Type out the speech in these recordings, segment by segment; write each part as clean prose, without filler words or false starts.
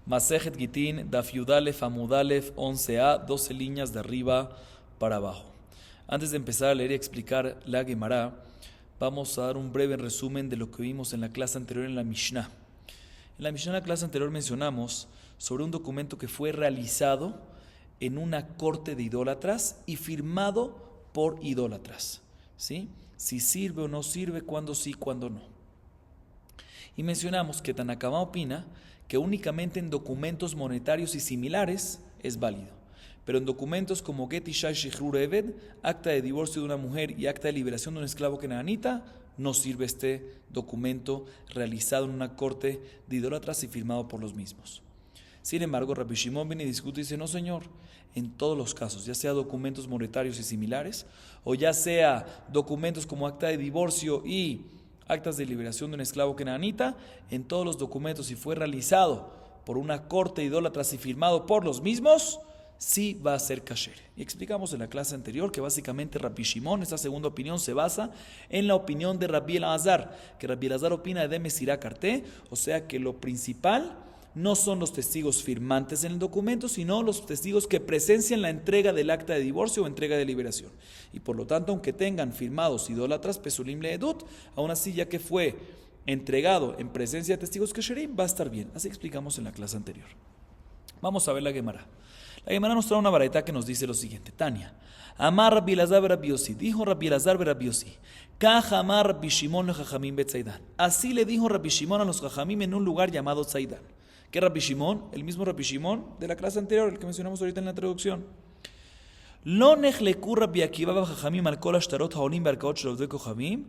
Masejet Gitin, Daf Yudalef, Amudalef, 11a, 12 líneas de arriba para abajo. Antes de empezar a leer y explicar la Gemara, vamos a dar un breve resumen de lo que vimos en la clase anterior en la Mishnah. En la Mishnah, en la clase anterior, mencionamos sobre un documento que fue realizado en una corte de idólatras y firmado por idólatras, ¿sí? Si sirve o no sirve, cuándo sí, cuándo no. Y mencionamos que Tanna Kamá opina que únicamente en documentos monetarios y similares es válido, pero en documentos como Get Isha Shichrur Eved, acta de divorcio de una mujer y acta de liberación de un esclavo kenanita, no sirve este documento realizado en una corte de idólatras y firmado por los mismos. Sin embargo, Rabbi Shimon viene y discute y dice, no señor, en todos los casos, ya sea documentos monetarios y similares, o ya sea documentos como acta de divorcio y actas de liberación de un esclavo kenanita, en todos los documentos, si fue realizado por una corte de idólatras y firmado por los mismos, sí va a ser kasher. Y explicamos en la clase anterior que básicamente Rabbi Shimon, esta segunda opinión, se basa en la opinión de Rabbi Elazar, que Rabbi Elazar opina de Mesirá Karté, o sea que lo principal no son los testigos firmantes en el documento, sino los testigos que presencian la entrega del acta de divorcio o entrega de liberación. Y por lo tanto, aunque tengan firmados idólatras, Pesulim Leedut, aún así, ya que fue entregado en presencia de testigos kesherim, va a estar bien. Así explicamos en la clase anterior. Vamos a ver la Gemara. La Gemara nos trae una baraita que nos dice lo siguiente. Tania, Amar Rabbi Elazar Rabbi Yossi, dijo Rabbi Elazar Rabbi Yossi, Kaj Amar Rabbi Shimon leJajamim beTzaidán. Así le dijo Rabbi Shimon a los Jajamim en un lugar llamado Tzaidán. ¿Qué Rabbi Shimon? El mismo Rabbi Shimon de la clase anterior, el que mencionamos ahorita en la introducción. Lo nechleku Rabbi Akiva v'Jajamim al kol ashtarot haolim be'arkaot shel ovdei kochavim,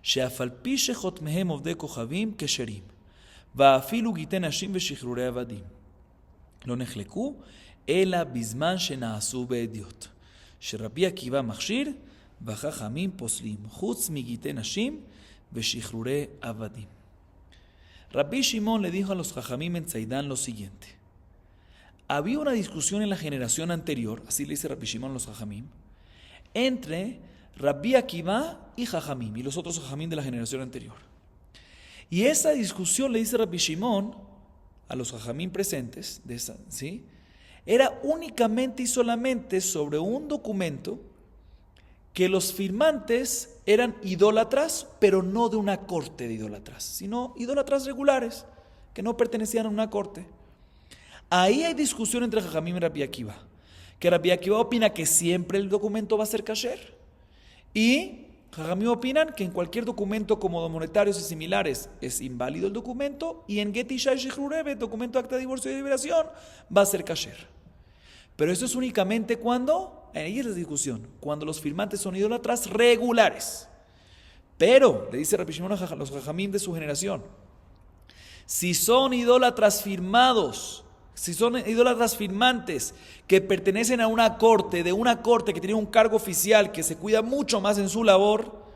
she'af al pi shechotmehem ovdei kochavim kesherim, va'afilu gitei nashim ve'shichrurei avadim. Lo nechleku ela bizman shena'asu be'ediot, sheRabbi Akiva machshir v'Jajamim poslim, chutz migitei nashim ve'shichrurei avadim. Rabbi Shimon le dijo a los Jajamim en Tzaidán lo siguiente. Había una discusión en la generación anterior, así le dice Rabbi Shimon a los Jajamim, entre Rabbi Akiva y Jajamim, y los otros Jajamim de la generación anterior. Y esa discusión, le dice Rabbi Shimon a los Jajamim presentes, ¿sí? Era únicamente y solamente sobre un documento que los firmantes eran idólatras, pero no de una corte de idólatras, sino idólatras regulares, que no pertenecían a una corte. Ahí hay discusión entre Jajamim y Rabbi Akiva, que Rabbi Akiva opina que siempre el documento va a ser kasher, y Jajamim opinan que en cualquier documento como monetarios y similares es inválido el documento, y en Get Isha Shichrur Eved, documento acta de divorcio y liberación, va a ser kasher. Pero eso es únicamente cuando, ahí es la discusión, cuando los firmantes son idólatras regulares. Pero, le dice Rabbi Shimon a los Jajamim de su generación, si son idólatras firmados, si son idólatras firmantes que pertenecen a una corte, de una corte que tiene un cargo oficial, que se cuida mucho más en su labor,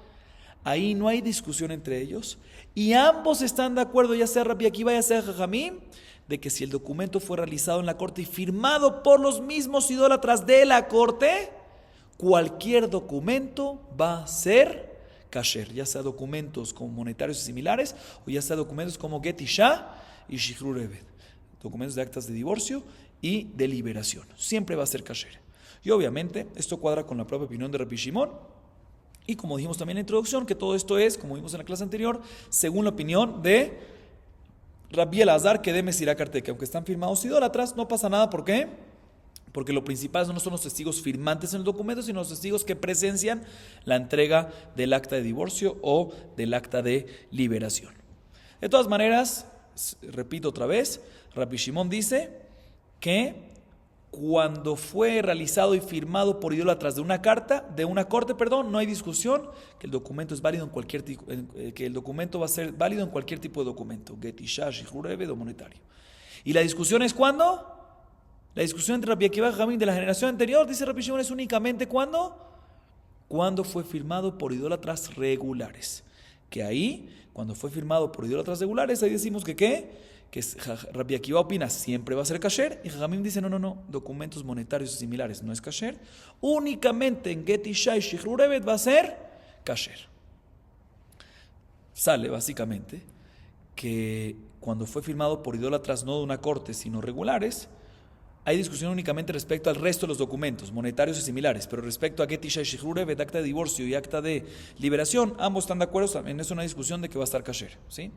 ahí no hay discusión entre ellos, y ambos están de acuerdo, ya sea Rabbi Akiva, ya sea Jajamim, de que si el documento fue realizado en la corte y firmado por los mismos idólatras de la corte, cualquier documento va a ser kasher, ya sea documentos como monetarios y similares, o ya sea documentos como Get Isha y Shichrur Eved, documentos de actas de divorcio y de liberación. Siempre va a ser kasher. Y obviamente esto cuadra con la propia opinión de Rabbi Shimon, y como dijimos también en la introducción, que todo esto es, como vimos en la clase anterior, según la opinión de Rabbi Elazar que de Mesirá Karté, que aunque están firmados idólatras, no pasa nada. ¿Por qué? Porque lo principal no son los testigos firmantes en el documento, sino los testigos que presencian la entrega del acta de divorcio o del acta de liberación. De todas maneras, repito otra vez, Rabbi Shimon dice que cuando fue realizado y firmado por idólatras de una corte, no hay discusión que el documento es válido en cualquier que el documento va a ser válido en cualquier tipo de documento, Get Isha, Shichrur Eved o monetario. Y la discusión es ¿cuándo? La discusión entre Rabbi Akiva y Jajamim de la generación anterior, dice Rabbi Shimon, es únicamente cuando fue firmado por idólatras regulares. Que ahí, cuando fue firmado por idólatras regulares, ahí decimos que ¿qué? Que Rabbi Akiva opina siempre va a ser kasher, y Jajamim dice no, documentos monetarios y similares no es kasher, únicamente en Get Isha y Shichrur Eved va a ser kasher. Sale básicamente que cuando fue firmado por idólatras no de una corte, sino regulares, hay discusión únicamente respecto al resto de los documentos, monetarios y similares, pero respecto a Get Isha y Shihrurevet, acta de divorcio y acta de liberación, ambos están de acuerdo, en eso una discusión de que va a estar kasher, ¿sí?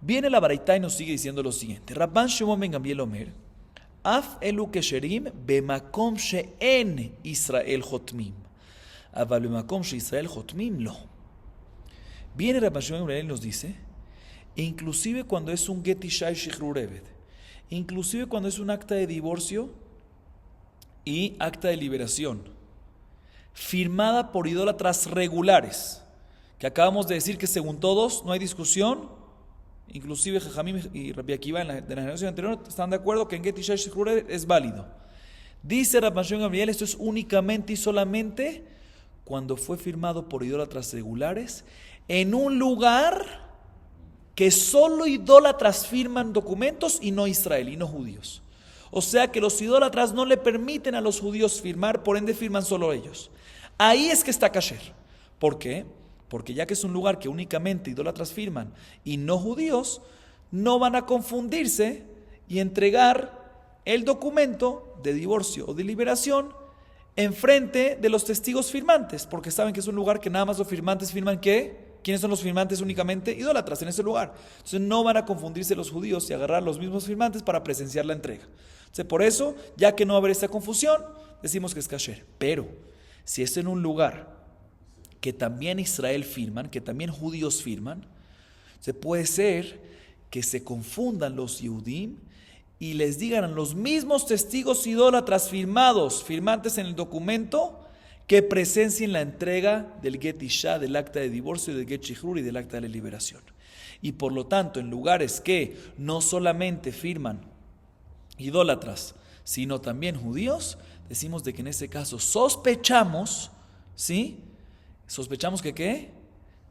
Viene la Baraitá y nos sigue diciendo lo siguiente: Rabban Shimon ben Gamliel Omer, Af elu kesherim bemakom she'en Israel hotmim, aval bemakom she'Israel hotmim lo. Viene Rabban Shimon ben Gamliel y nos dice, inclusive cuando es un Get Isha y Shihrurevet, inclusive cuando es un acta de divorcio y acta de liberación, firmada por idólatras regulares, que acabamos de decir que según todos no hay discusión, inclusive Jajamim y Rabbi Akiva de la generación anterior están de acuerdo que en Get Isha y Shihrurevet es válido. Dice Rabban Shimon Gamliel, esto es únicamente y solamente cuando fue firmado por idólatras regulares en un lugar que solo idólatras firman documentos y no Israel, y no judíos. O sea que los idólatras no le permiten a los judíos firmar, por ende firman solo ellos. Ahí es que está kasher. ¿Por qué? Porque ya que es un lugar que únicamente idólatras firman y no judíos, no van a confundirse y entregar el documento de divorcio o de liberación en frente de los testigos firmantes, porque saben que es un lugar que nada más los firmantes firman ¿qué? ¿Quiénes son los firmantes? Únicamente idólatras en ese lugar. Entonces no van a confundirse los judíos y agarrar los mismos firmantes para presenciar la entrega. Entonces por eso, ya que no va a haber esta confusión, decimos que es kasher. Pero si es en un lugar que también Israel firman, que también judíos firman, se puede ser que se confundan los Yehudim y les digan a los mismos testigos idólatras firmantes en el documento, que presencien la entrega del Get Isha, del acta de divorcio, del Get Shihrur y del acta de liberación. Y por lo tanto, en lugares que no solamente firman idólatras, sino también judíos, decimos de que en ese caso sospechamos, ¿sí? Sospechamos que ¿qué?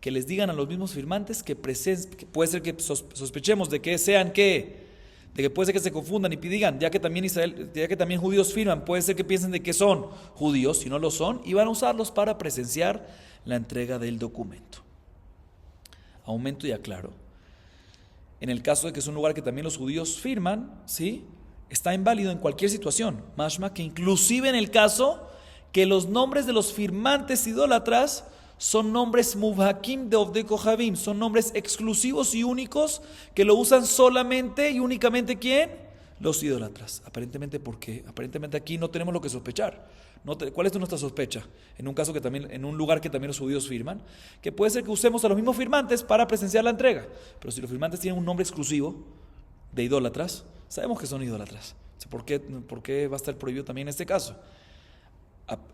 Que les digan a los mismos firmantes que puede ser que sospechemos de que sean ¿qué? De que puede ser que se confundan y digan, ya que también judíos firman, puede ser que piensen de que son judíos, si no lo son, y van a usarlos para presenciar la entrega del documento. Aumento y aclaro. En el caso de que es un lugar que también los judíos firman, ¿sí? Está inválido en cualquier situación. Mashma que inclusive en el caso que los nombres de los firmantes idólatras son nombres mubhakim de Ovdei Kohabim, son nombres exclusivos y únicos que lo usan solamente y únicamente ¿quién? Los idólatras. Aparentemente, ¿por qué? Aparentemente aquí no tenemos lo que sospechar. ¿Cuál es nuestra sospecha? En un caso que también, en un lugar que también los judíos firman, que puede ser que usemos a los mismos firmantes para presenciar la entrega. Pero si los firmantes tienen un nombre exclusivo de idólatras, sabemos que son idólatras. ¿Por qué va a estar prohibido también en este caso?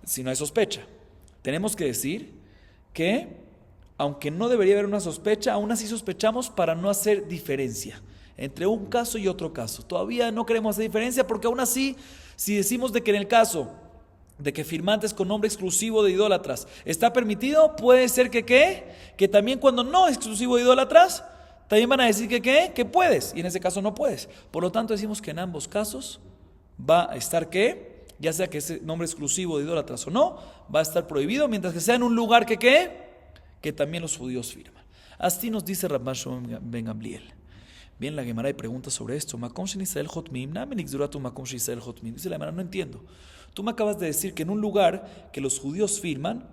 Si no hay sospecha. Tenemos que decir que, aunque no debería haber una sospecha, aún así sospechamos para no hacer diferencia entre un caso y otro caso. Todavía no queremos hacer diferencia porque aún así, si decimos de que en el caso de que firmantes con nombre exclusivo de idólatras está permitido, puede ser que también cuando no es exclusivo de idólatras, también van a decir que puedes, y en ese caso no puedes. Por lo tanto decimos que en ambos casos va a estar ya sea que ese nombre exclusivo de idólatras o no, va a estar prohibido, mientras que sea en un lugar que también los judíos firman. Así nos dice Rabban Shimon ben Gamliel. Bien, la Gemara pregunta sobre esto. Makom shen Israel hotmim, namen ixduratu makom shen Israel hotmim. Dice la Gemara, no entiendo. Tú me acabas de decir que en un lugar que los judíos firman,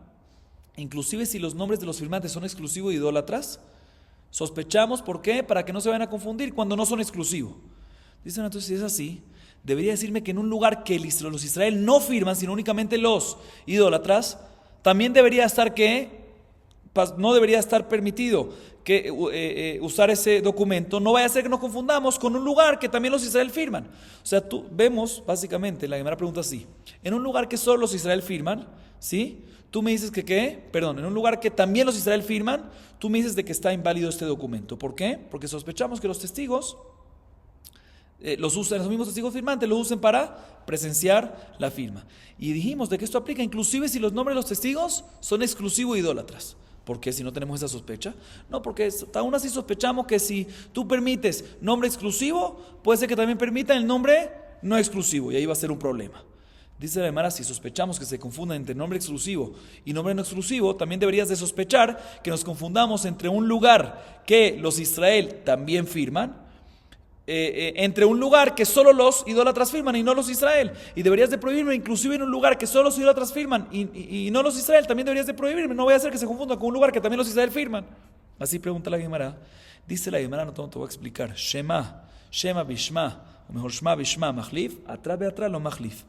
inclusive si los nombres de los firmantes son exclusivos de idólatras, sospechamos, ¿por qué? Para que no se vayan a confundir cuando no son exclusivos. Dicen, entonces si es así, debería decirme que en un lugar que los Israel no firman, sino únicamente los idólatras, también debería estar no debería estar permitido usar ese documento. No vaya a ser que nos confundamos con un lugar que también los Israel firman. O sea, vemos, básicamente, la primera pregunta así. En un lugar que solo los Israel firman, ¿sí? Tú me dices en un lugar que también los Israel firman, tú me dices de que está inválido este documento. ¿Por qué? Porque sospechamos que los testigos los mismos testigos firmantes los usen para presenciar la firma. Y dijimos de que esto aplica inclusive si los nombres de los testigos son exclusivos de idólatras. ¿Por qué? Si no tenemos esa sospecha. No, porque aún así sospechamos que si tú permites nombre exclusivo, puede ser que también permitan el nombre no exclusivo, y ahí va a ser un problema. Dice la Gemara, si sospechamos que se confunden entre nombre exclusivo y nombre no exclusivo, también deberías de sospechar que nos confundamos entre un lugar que los Israel también firman, entre un lugar que solo los idólatras firman y no los Israel. Y deberías de prohibirme, inclusive en un lugar que solo los idólatras firman y no los Israel, también deberías de prohibirme. No voy a hacer que se confunda con un lugar que también los Israel firman. Así pregunta la Gemara. Dice la Gemara, no te voy a explicar. Shema bishma, o mejor Shema bishma machlif, atrás lo machlif.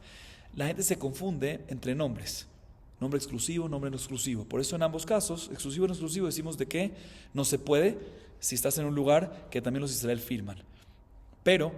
La gente se confunde entre nombres. Nombre exclusivo, nombre no exclusivo. Por eso en ambos casos, exclusivo y no exclusivo, decimos de que no se puede si estás en un lugar que también los Israel firman. Pero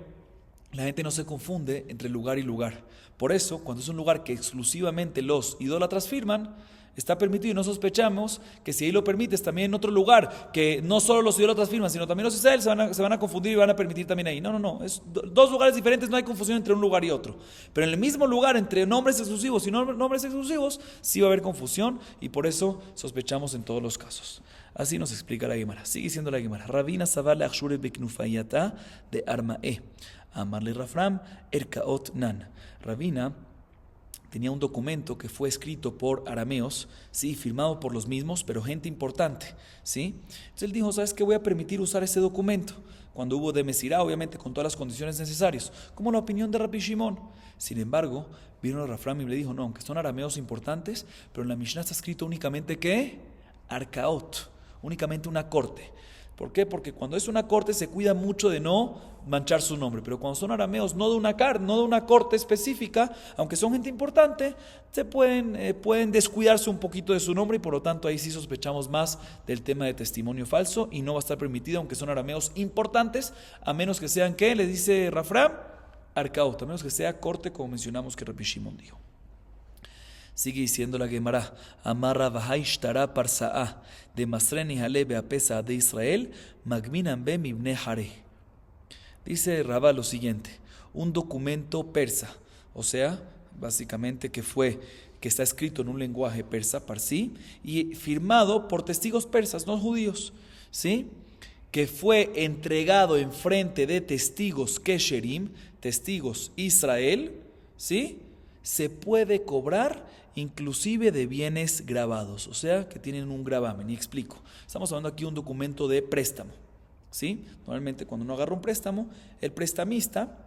la gente no se confunde entre lugar y lugar. Por eso, cuando es un lugar que exclusivamente los idólatras firman, está permitido y no sospechamos que si ahí lo permites también en otro lugar que no solo los idólatras firman, sino también los Israel se van a confundir y van a permitir también ahí. No. Es dos lugares diferentes, no hay confusión entre un lugar y otro. Pero en el mismo lugar, entre nombres exclusivos y nombres exclusivos, sí va a haber confusión y por eso sospechamos en todos los casos. Así nos explica la Gemara. Sigue diciendo la Gemara. Rabina Sabale Achshure Beknufayata de Armae. Amarle Rafram Erkaot Nan. Rabina tenía un documento que fue escrito por arameos, sí, firmado por los mismos, pero gente importante, ¿sí? Entonces él dijo, ¿sabes qué? Voy a permitir usar ese documento. Cuando hubo de Mesirá, obviamente con todas las condiciones necesarias, como la opinión de Rabbi Shimon. Sin embargo, vino a Rafram y le dijo, no, aunque son arameos importantes, pero en la Mishnah está escrito únicamente ¿qué? Arkaot, únicamente una corte. ¿Por qué? Porque cuando es una corte se cuida mucho de no manchar su nombre, pero cuando son arameos no de una corte específica, aunque son gente importante, se pueden descuidarse un poquito de su nombre y por lo tanto ahí sí sospechamos más del tema de testimonio falso y no va a estar permitido aunque son arameos importantes, a menos que sean, ¿qué? Le dice Rafram, Arcaut, a menos que sea corte como mencionamos que Rabbi Shimon dijo. Sigue diciendo la Gemara, Amarra Vahaishtara Parsa'a de Masreni Halebe Apesa de Israel, Magminan Be Mibne Hare. Dice Rabá lo siguiente, un documento persa, o sea, básicamente que está escrito en un lenguaje persa, parsí, y firmado por testigos persas, no judíos, ¿sí? Que fue entregado en frente de testigos Kesherim, testigos Israel, ¿sí? Se puede cobrar inclusive de bienes grabados, o sea, que tienen un gravamen. Y explico. Estamos hablando aquí de un documento de préstamo, ¿sí? Normalmente cuando uno agarra un préstamo, el prestamista,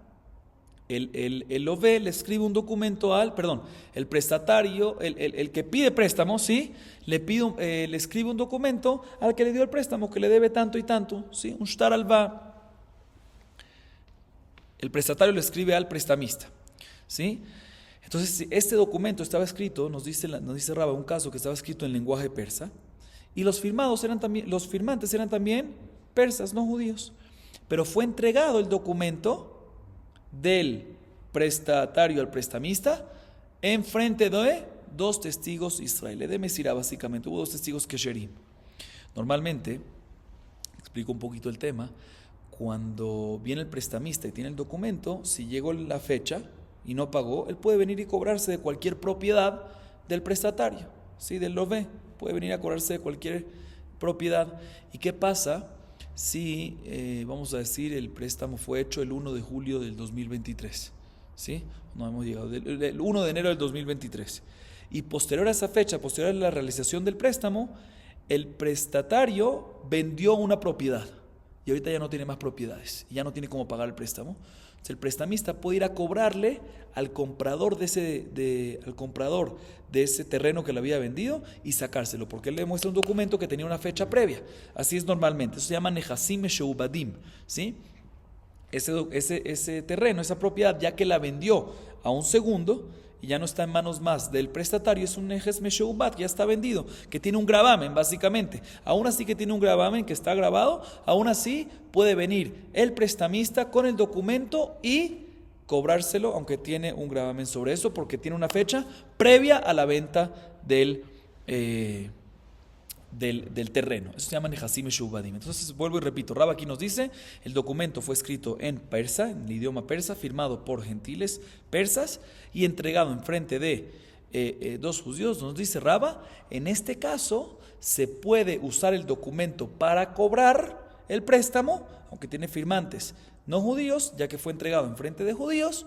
el lové le escribe un documento el prestatario, el que pide préstamo, ¿sí? Le escribe un documento al que le dio el préstamo, que le debe tanto y tanto, ¿sí? Un shtar alba. El prestatario le escribe al prestamista, ¿sí? Entonces, este documento estaba escrito, nos dice Rabba, un caso que estaba escrito en lenguaje persa, y los firmantes eran también persas, no judíos. Pero fue entregado el documento del prestatario al prestamista en frente de dos testigos israelíes. De Mesirá, básicamente, hubo dos testigos Kesherim. Normalmente, explico un poquito el tema, cuando viene el prestamista y tiene el documento, si llegó la fecha y no pagó, él puede venir y cobrarse de cualquier propiedad del prestatario, ¿sí? Del lové, puede venir a cobrarse de cualquier propiedad. ¿Y qué pasa si, vamos a decir, el préstamo fue hecho el 1 de julio del 2023? ¿Sí? No hemos llegado, el 1 de enero del 2023. Y posterior a esa fecha, posterior a la realización del préstamo, el prestatario vendió una propiedad y ahorita ya no tiene más propiedades, ya no tiene cómo pagar el préstamo. El prestamista puede ir a cobrarle al comprador de ese terreno que le había vendido y sacárselo, porque él le muestra un documento que tenía una fecha previa. Así es normalmente. Eso se llama Nehasim Sheubadim, ¿sí? Ese terreno, esa propiedad, ya que la vendió a un segundo y ya no está en manos más del prestatario, es un Nejes Mesheubat, ya está vendido, que tiene un gravamen básicamente. Aún así que tiene un gravamen que está grabado, aún así puede venir el prestamista con el documento y cobrárselo, aunque tiene un gravamen sobre eso, porque tiene una fecha previa a la venta del terreno. Eso se llama Nehasim Sheubadim. Entonces vuelvo y repito, Rabba aquí nos dice, el documento fue escrito en persa, en el idioma persa, firmado por gentiles persas y entregado en frente de dos judíos. Nos dice Rabba, en este caso se puede usar el documento para cobrar el préstamo, aunque tiene firmantes no judíos, ya que fue entregado en frente de judíos,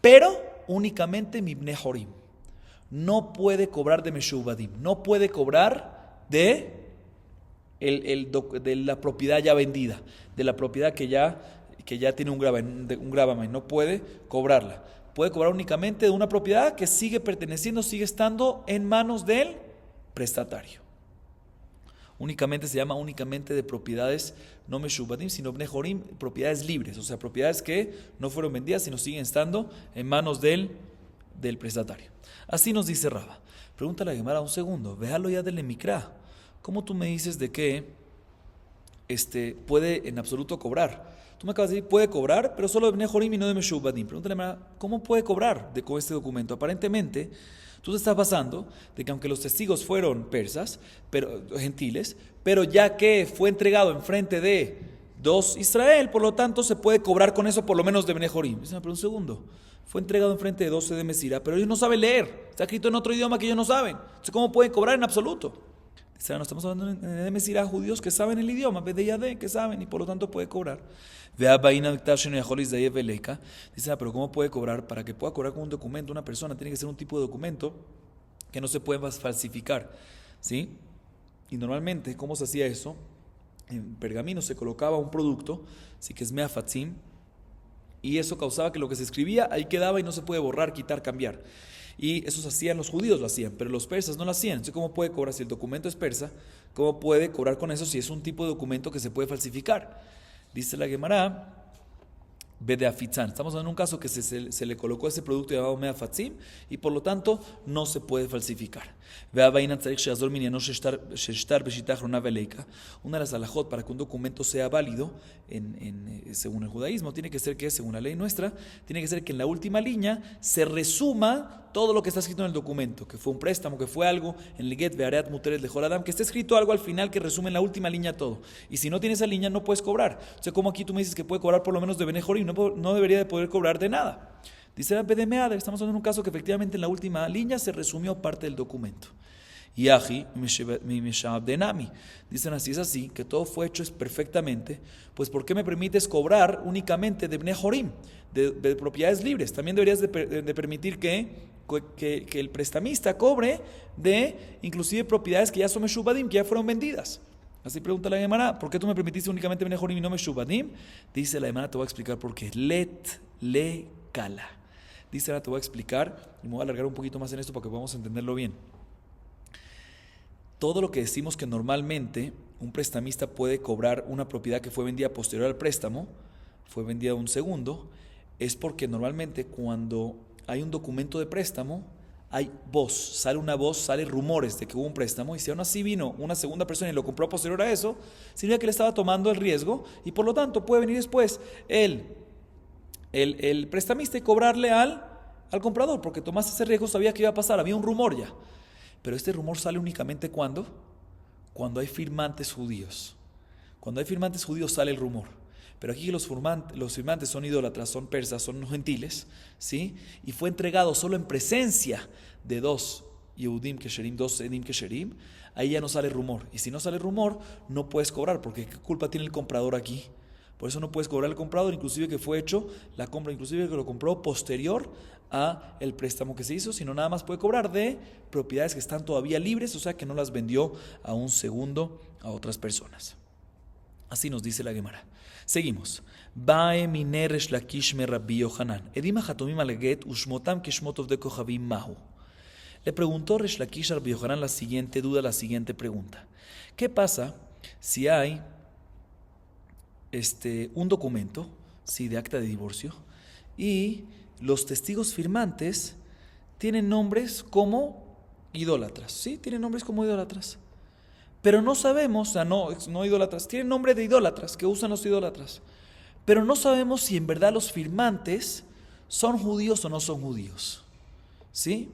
pero únicamente Mibne Jorim. No puede cobrar de Meshubadim, no puede cobrar de la propiedad ya vendida, de la propiedad que ya tiene un gravamen, no puede cobrarla. Puede cobrar únicamente de una propiedad que sigue perteneciendo, sigue estando en manos del prestatario. Únicamente se llama únicamente de propiedades no Meshubadim, sino Bnei Jorim, propiedades libres, o sea, propiedades que no fueron vendidas, sino siguen estando en manos del prestatario. Así nos dice Raba. Pregunta la Gemara un segundo, véalo ya del Emikra. ¿Cómo tú me dices de que puede en absoluto cobrar? Tú me acabas de decir, puede cobrar, pero solo de Bnei Jorim y no de Meshubadim. Pregúntale a la Gemara, ¿cómo puede cobrar con este documento? Aparentemente, tú te estás basando de que aunque los testigos fueron persas, gentiles, pero ya que fue entregado enfrente de dos Israel, por lo tanto se puede cobrar con eso por lo menos de Bnei Jorim. Pero un segundo, fue entregado enfrente de 12 de Mesira, pero ellos no saben leer, está escrito en otro idioma que ellos no saben. Entonces, ¿cómo pueden cobrar en absoluto? Dice, no estamos hablando de Mesira, judíos que saben el idioma, de que saben y por lo tanto puede cobrar. Dice, pero ¿cómo puede cobrar? Para que pueda cobrar con un documento, una persona tiene que ser un tipo de documento que no se puede falsificar, ¿sí? Y normalmente, ¿cómo se hacía eso? En pergamino se colocaba un producto, así que es meafatzim, y eso causaba que lo que se escribía ahí quedaba y no se puede borrar, quitar, cambiar. Y eso se hacían, los judíos lo hacían, pero los persas no lo hacían. Entonces, ¿cómo puede cobrar si el documento es persa? ¿Cómo puede cobrar con eso si es un tipo de documento que se puede falsificar? Dice la Gemara, Bedeafitzán. Estamos hablando de un caso que se le colocó ese producto llamado Meafatzim y por lo tanto no se puede falsificar. Una de las alajot para que un documento sea válido según el judaísmo tiene que ser que, según la ley nuestra, tiene que ser que en la última línea se resuma todo lo que está escrito en el documento, que fue un préstamo, que fue algo, en el Get Beareat Muteret Lejol Adam, que esté escrito algo al final que resume en la última línea todo. Y si no tiene esa línea no puedes cobrar. O sea, como aquí tú me dices que puede cobrar por lo menos de Bnei Jorim, no debería de poder cobrar de nada. Dice la Bedemeader, estamos hablando de un caso que efectivamente en la última línea se resumió parte del documento. Y Aji, Mishabdenami, dicen así, es así, que todo fue hecho perfectamente, pues ¿por qué me permites cobrar únicamente de Bnei Jorim, de propiedades libres? También deberías de permitir que el prestamista cobre de inclusive propiedades que ya son Meshubadim, que ya fueron vendidas. Así pregunta la Gemara, ¿por qué tú me permitiste únicamente Bnei Jorim y no Meshubadim? Dice la Gemara, te voy a explicar por qué. Le kala. Dice, ahora te voy a explicar, y me voy a alargar un poquito más en esto para que podamos entenderlo bien. Todo lo que decimos que normalmente un prestamista puede cobrar una propiedad que fue vendida posterior al préstamo, fue vendida un segundo, es porque normalmente cuando hay un documento de préstamo, hay voz, sale rumores de que hubo un préstamo, y si aún así vino una segunda persona y lo compró posterior a eso, significa que le estaba tomando el riesgo, y por lo tanto puede venir después el prestamista y cobrarle al comprador, porque tomaste ese riesgo, sabía que iba a pasar, había un rumor ya. Pero este rumor sale únicamente cuando hay firmantes judíos. Cuando hay firmantes judíos sale el rumor. Pero aquí los firmantes son idólatras, son persas, son gentiles, ¿sí? Y fue entregado solo en presencia de dos Yehudim Kesherim, dos Edim Kesherim, ahí ya no sale rumor. Y si no sale rumor, no puedes cobrar, porque ¿qué culpa tiene el comprador aquí? Por eso no puedes cobrar al comprador, inclusive que fue hecho la compra, inclusive que lo compró posterior a el préstamo que se hizo, sino nada más puede cobrar de propiedades que están todavía libres, o sea que no las vendió a un segundo a otras personas. Así nos dice la Gemara. Seguimos. Bae mine Resh Lakish me Rabbi Yohanan. Edim hatomim aleget ushmotam keshmotov de kohavim mahu. Le preguntó Resh Lakish a Rabbi Yohanan la siguiente duda, la siguiente pregunta. ¿Qué pasa si hay un documento, sí, de acta de divorcio, y los testigos firmantes tienen nombres como idólatras? Sí, tienen nombres como idólatras. Pero no sabemos, o sea, no idólatras, tienen nombre de idólatras que usan los idólatras. Pero no sabemos si en verdad los firmantes son judíos o no son judíos. ¿Sí?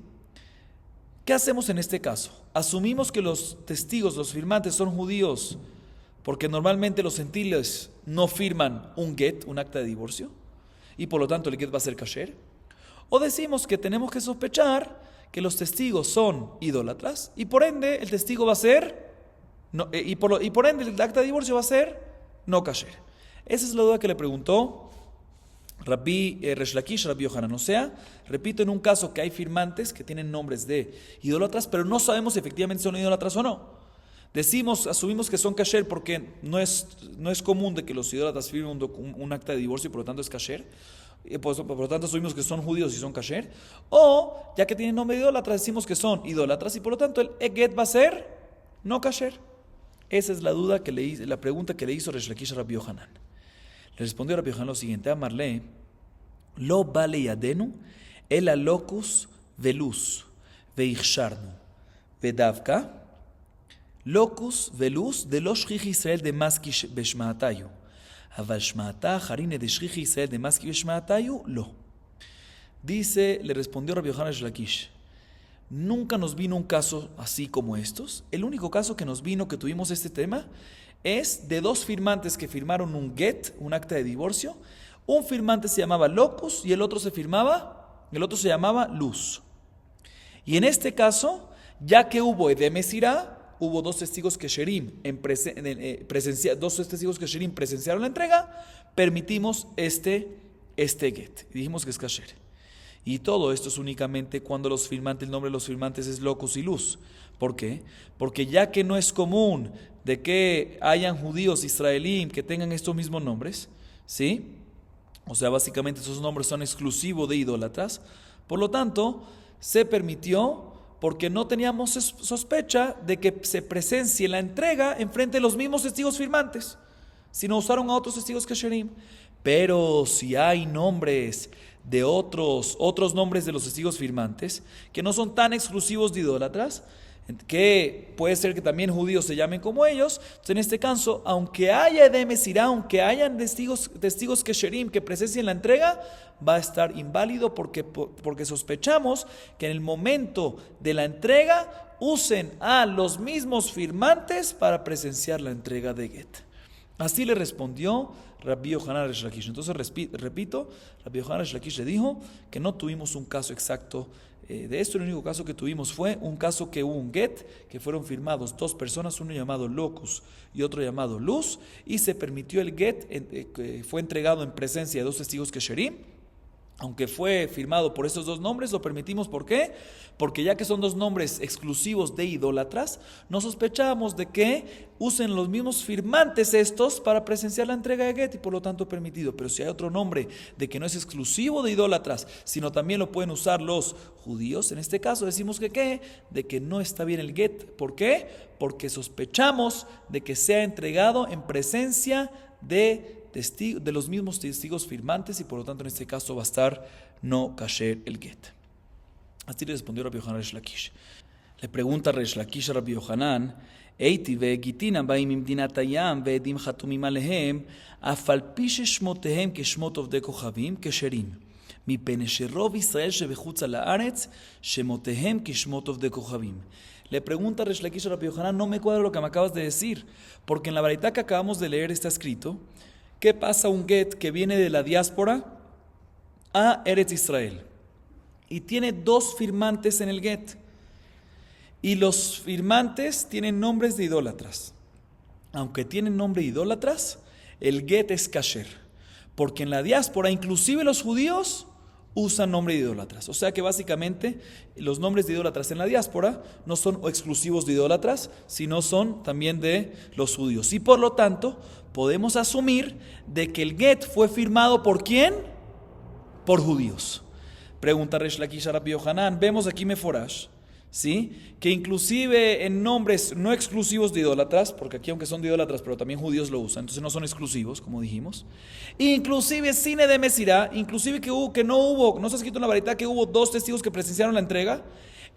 ¿Qué hacemos en este caso? Asumimos que los testigos, los firmantes son judíos porque normalmente los gentiles no firman un get, un acta de divorcio, y por lo tanto el get va a ser kasher. O decimos que tenemos que sospechar que los testigos son idólatras y por ende el testigo va a ser y por ende el acta de divorcio va a ser no kasher. Esa es la duda que le preguntó Resh Lakish, Rabbi Yohanan. O sea, repito, en un caso que hay firmantes que tienen nombres de idólatras, pero no sabemos si efectivamente son idólatras o no. Asumimos que son kasher porque no es común de que los idólatras firmen un acta de divorcio y por lo tanto es kasher. Por lo tanto asumimos que son judíos y son kasher. O, ya que tienen nombre de idólatras, decimos que son idólatras y por lo tanto el get va a ser no kasher. Esa es la duda la pregunta que le hizo Resh Lakish a Rabbi Yohanan. Le respondió Rabbi Yohanan lo siguiente: Amarle, lo vale yadenu, el locus velus, veichsharnu, vedavka, locus velus de los shchich Israel de maski beshmaatayu, aval shmaata harine de shchich Israel de maski beshmaatayu, lo. Dice, le respondió Rabbi Yohanan Resh Lakish: nunca nos vino un caso así como estos. El único caso que nos vino, que tuvimos este tema, es de dos firmantes que firmaron un get, un acta de divorcio. Un firmante se llamaba locus y el otro se llamaba luz. Y en este caso, ya que hubo edemesirá, hubo dos testigos kesherim presenciaron la entrega, permitimos este get. Y dijimos que es kasher. Y todo esto es únicamente cuando el nombre de los firmantes es locus y luz. ¿Por qué? Porque ya que no es común de que hayan judíos israelíes que tengan estos mismos nombres, ¿sí? O sea, básicamente esos nombres son exclusivos de idólatras. Por lo tanto, se permitió porque no teníamos sospecha de que se presencie la entrega en frente de los mismos testigos firmantes, sino usaron a otros testigos kesherim. Pero si hay nombres de otros nombres de los testigos firmantes que no son tan exclusivos de idólatras, que puede ser que también judíos se llamen como ellos, entonces en este caso, aunque haya edemesirá, aunque hayan testigos kesherim que presencien la entrega, va a estar inválido porque sospechamos que en el momento de la entrega usen a los mismos firmantes para presenciar la entrega de get. Así le respondió Rabbi Yohanan Resh Lakish. Entonces repito, Rabbi Yohanan Resh Lakish le dijo que no tuvimos un caso exacto de esto. El único caso que tuvimos fue un caso que hubo un get, que fueron firmados dos personas, uno llamado locus y otro llamado luz, y se permitió el get, que fue entregado en presencia de dos testigos kesherim. Aunque fue firmado por esos dos nombres, lo permitimos. ¿Por qué? Porque ya que son dos nombres exclusivos de idólatras, no sospechábamos de que usen los mismos firmantes estos para presenciar la entrega de get y por lo tanto permitido. Pero si hay otro nombre de que no es exclusivo de idólatras, sino también lo pueden usar los judíos, en este caso decimos que ¿qué? De que no está bien el get. ¿Por qué? Porque sospechamos de que sea entregado en presencia de los mismos testigos firmantes y por lo tanto en este caso va a estar no kasher el get. Así le respondió Rabbi Yohanan Resh Lakish. Le pregunta Resh Lakish a Rabbi Yohanan: Eiti ve'gitina ba'im imdinat hayam ve'edim chatumim alehem af al pi sheshmotehem keshmot ovdei kochavim kesherim mipnei sherov Israel shebechutz ha'aretz shemotehem keshmot ovdei kochavim. Le pregunta Resh Lakish a Rabbi Yohanan: no me cuadra lo que me acabas de decir, porque en la baraita que acabamos de leer está escrito: ¿qué pasa un get que viene de la diáspora a Eretz Israel? Y tiene dos firmantes en el get. Y los firmantes tienen nombres de idólatras. Aunque tienen nombre de idólatras, el get es kasher. Porque en la diáspora, inclusive los judíos, usan nombre de idólatras. O sea que básicamente los nombres de idólatras en la diáspora no son exclusivos de idólatras, sino son también de los judíos. Y por lo tanto, podemos asumir de que el get fue firmado ¿por quién? Por judíos. Pregunta Resh Lakish a Rabbi Yohanan: vemos aquí meforash, ¿sí? Que inclusive en nombres no exclusivos de idólatras, porque aquí aunque son de idólatras, pero también judíos lo usan, entonces no son exclusivos, como dijimos. Inclusive sin edemesirá, inclusive que no está escrito en la baraita que hubo dos testigos que presenciaron la entrega,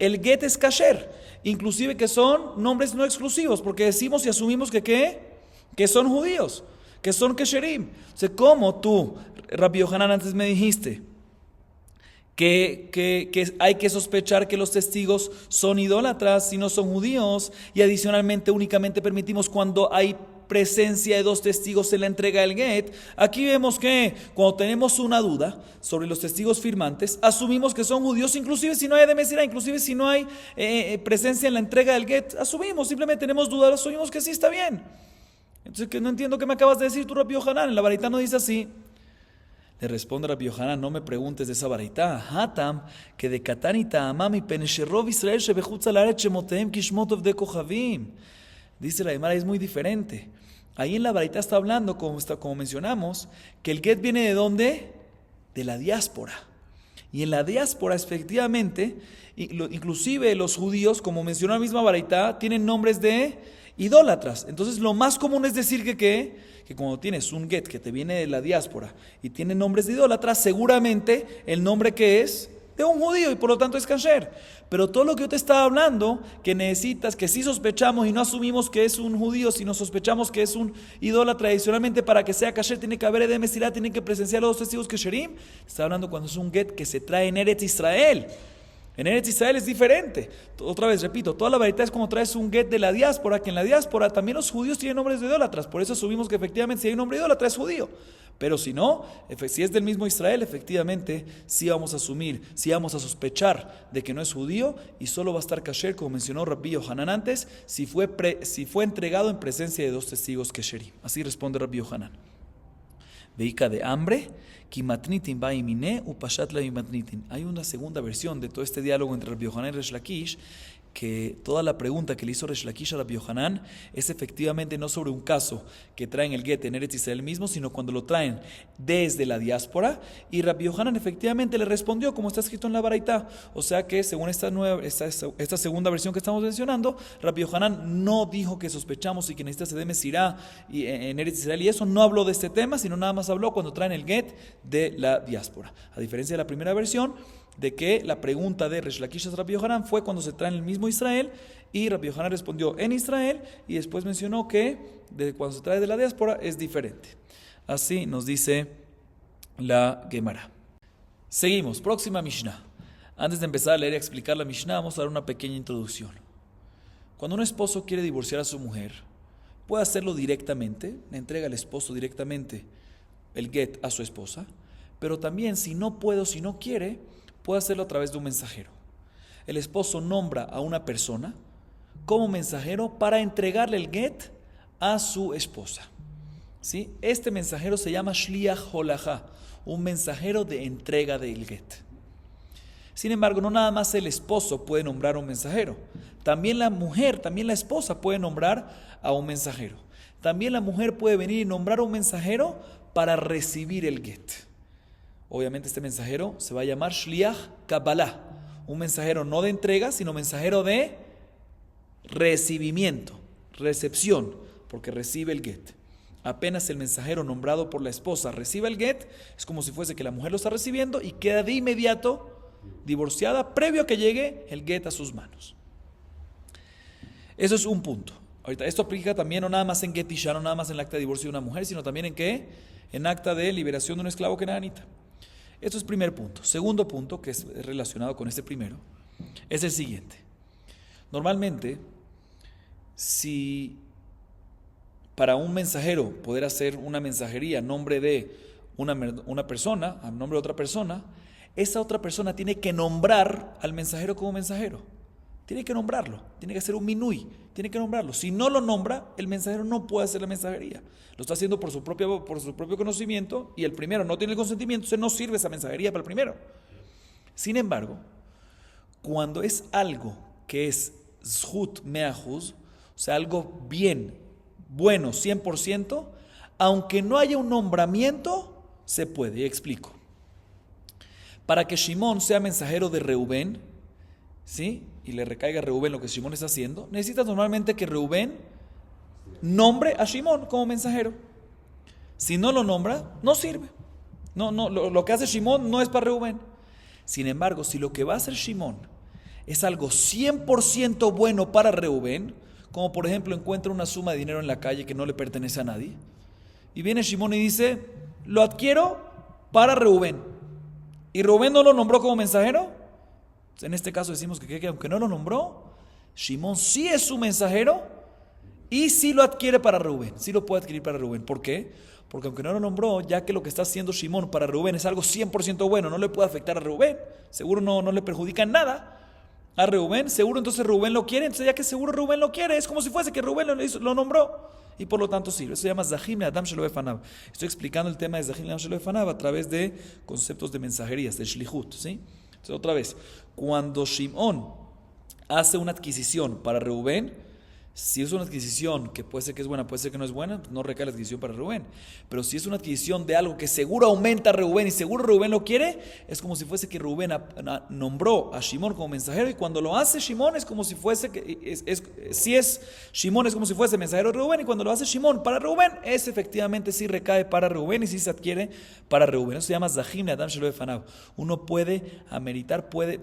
el get es kasher, inclusive que son nombres no exclusivos, porque decimos y asumimos que son judíos, que son kesherim. O sea, como tú, Rabbi Yohanan, antes me dijiste que hay que sospechar que los testigos son idólatras si no son judíos, y adicionalmente únicamente permitimos cuando hay presencia de dos testigos en la entrega del get. Aquí vemos que cuando tenemos una duda sobre los testigos firmantes, asumimos que son judíos, inclusive si no hay edemesirá, inclusive si no hay presencia en la entrega del get, simplemente tenemos dudas, asumimos que sí está bien. Entonces, que no entiendo qué me acabas de decir tú, Rabbi Yohanan, en la baraita no dice así. Le responde Rabbi Yohanan, no me preguntes de esa baraita. Hatam, que de Katani Ta'amam y Penesherov Israel Shebechutz Alaret Shemotehem Kishmotov de Kochavim. Dice la Gemara, es muy diferente. Ahí en la baraita está hablando, como mencionamos, que el get viene ¿de dónde? De la diáspora. Y en la diáspora, efectivamente, inclusive los judíos, como mencionó la misma baraita, tienen nombres de idólatras. Entonces lo más común es decir que cuando tienes un get que te viene de la diáspora y tiene nombres de idólatras, seguramente el nombre que es de un judío y por lo tanto es kasher. Pero todo lo que yo te estaba hablando, que necesitas, que sí sospechamos y no asumimos que es un judío, sino sospechamos que es un idólatra, tradicionalmente para que sea kasher tiene que haber edem mesirá, tienen que presenciar los 2 testigos kesherim. Está hablando cuando es un get que se trae en Eretz Israel. En Eretz Israel es diferente. Otra vez repito, toda la variedad es como traes un get de la diáspora, que en la diáspora también los judíos tienen nombres de idólatras. Por eso asumimos que efectivamente si hay un nombre de idólatra es judío. Pero si no, si es del mismo Israel, efectivamente sí vamos a asumir, sí vamos a sospechar de que no es judío y solo va a estar kasher, como mencionó Rabbi Yohanan antes, si fue entregado en presencia de 2 testigos kesherim. Así responde Rabbi Yohanan. Veika de hambre, kimatnitin baimine upashat la imatnitin. Hay una segunda versión de todo este diálogo entre Rabbi Yohanan y Resh Lakish, que toda la pregunta que le hizo Resh Lakish a Rabbi Yohanan es efectivamente no sobre un caso que traen el get en Eretz Israel mismo, sino cuando lo traen desde la diáspora, y Rabbi Yohanan efectivamente le respondió como está escrito en la baraita. O sea que según esta segunda versión que estamos mencionando, Rabbi Yohanan no dijo que sospechamos y que necesita sedem mesirá en Eretz Israel, y eso no habló de este tema, sino nada más habló cuando traen el get de la diáspora. A diferencia de la primera versión, de que la pregunta de Resh Lakish a Rabbi Yohanan fue cuando se trae en el mismo Israel, y Rabbi Yohanan respondió en Israel, y después mencionó que cuando se trae de la diáspora es diferente. Así nos dice la Gemara. Seguimos, próxima Mishnah. Antes de empezar a leer y a explicar la Mishnah, vamos a dar una pequeña introducción. Cuando un esposo quiere divorciar a su mujer, puede hacerlo directamente, le entrega al esposo directamente el get a su esposa, pero también si no puede o si no quiere, puede hacerlo a través de un mensajero. El esposo nombra a una persona como mensajero para entregarle el get a su esposa. ¿Sí? Este mensajero se llama Shliach Holajá, un mensajero de entrega del get. Sin embargo, no nada más el esposo puede nombrar a un mensajero. También la mujer, también la esposa puede nombrar a un mensajero. También la mujer puede venir y nombrar a un mensajero para recibir el get. Obviamente este mensajero se va a llamar Shliach Kabbalah, un mensajero no de entrega, sino mensajero de recibimiento, recepción, porque recibe el get. Apenas el mensajero nombrado por la esposa recibe el get, es como si fuese que la mujer lo está recibiendo y queda de inmediato divorciada previo a que llegue el get a sus manos. Eso es un punto. Ahorita, esto aplica también no nada más en get isha, no nada más en el acta de divorcio de una mujer, sino también en ¿qué? En acta de liberación de un esclavo kenanita. Esto es primer punto. Segundo punto, que es relacionado con este primero, es el siguiente. Normalmente, si para un mensajero poder hacer una mensajería a nombre de una persona, a nombre de otra persona, esa otra persona tiene que nombrar al mensajero como mensajero. Tiene que nombrarlo, tiene que hacer un minui, tiene que nombrarlo. Si no lo nombra, el mensajero no puede hacer la mensajería. Lo está haciendo por su propio conocimiento, y el primero no tiene el consentimiento, entonces no sirve esa mensajería para el primero. Sin embargo, cuando es algo que es zhut meahuz, o sea, algo bien, bueno, 100%, aunque no haya un nombramiento, se puede. Y explico. Para que Shimón sea mensajero de Reubén, ¿sí? Y le recaiga a Reubén lo que Shimón está haciendo, necesitas normalmente que Reubén nombre a Shimón como mensajero. Si no lo nombra, no sirve. Lo que hace Shimón no es para Reubén. Sin embargo, si lo que va a hacer Shimón es algo 100% bueno para Reubén, como por ejemplo encuentra una suma de dinero en la calle que no le pertenece a nadie, y viene Shimón y dice, lo adquiero para Reubén, y Reubén no lo nombró como mensajero, en este caso decimos que aunque no lo nombró, Shimón sí es su mensajero y sí lo adquiere para Reubén, sí lo puede adquirir para Reubén. ¿Por qué? Porque aunque no lo nombró, ya que lo que está haciendo Shimón para Reubén es algo 100% bueno, no le puede afectar a Reubén, seguro no le perjudica en nada a Reubén, seguro entonces Reubén lo quiere, entonces ya que seguro Reubén lo quiere, es como si fuese que Reubén lo nombró. y por lo tanto sirve. Eso se llama Zahim le Adam Shelo Befanav. Estoy explicando el tema de Zahim le Adam Shelo Befanav a través de conceptos de mensajerías, de Shlihut, ¿sí? Entonces, otra vez, cuando Shimón hace una adquisición para Reubén, si es una adquisición que puede ser que es buena, puede ser que no es buena, no recae la adquisición para Reubén. Pero si es una adquisición de algo que seguro aumenta a Reubén y seguro Reubén lo quiere, es como si fuese que Reubén nombró a Shimón como mensajero, y cuando lo hace Shimón es como si fuese si es Shimón es como si fuese mensajero de Reubén, y cuando lo hace Shimón para Reubén, es efectivamente sí recae para Reubén y sí se adquiere para Reubén. Eso se llama Zahim le Adam Shelo Befanav. Uno puede ameritar, puede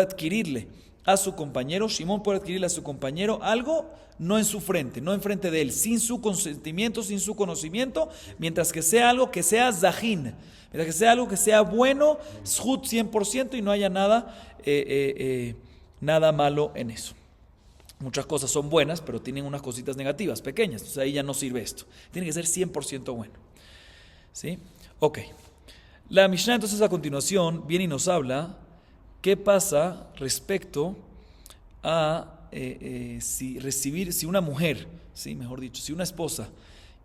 adquirirle a su compañero, Shimón puede adquirirle a su compañero algo no en su frente, no enfrente de él, sin su consentimiento, sin su conocimiento, mientras que sea algo que sea zahin, mientras que sea algo que sea bueno, zhut 100%, y no haya nada malo en eso. Muchas cosas son buenas, pero tienen unas cositas negativas, pequeñas, entonces ahí ya no sirve esto. Tiene que ser 100% bueno. ¿Sí? Ok. La Mishnah entonces a continuación viene y nos habla qué pasa respecto a si una mujer, ¿sí? Mejor dicho, si una esposa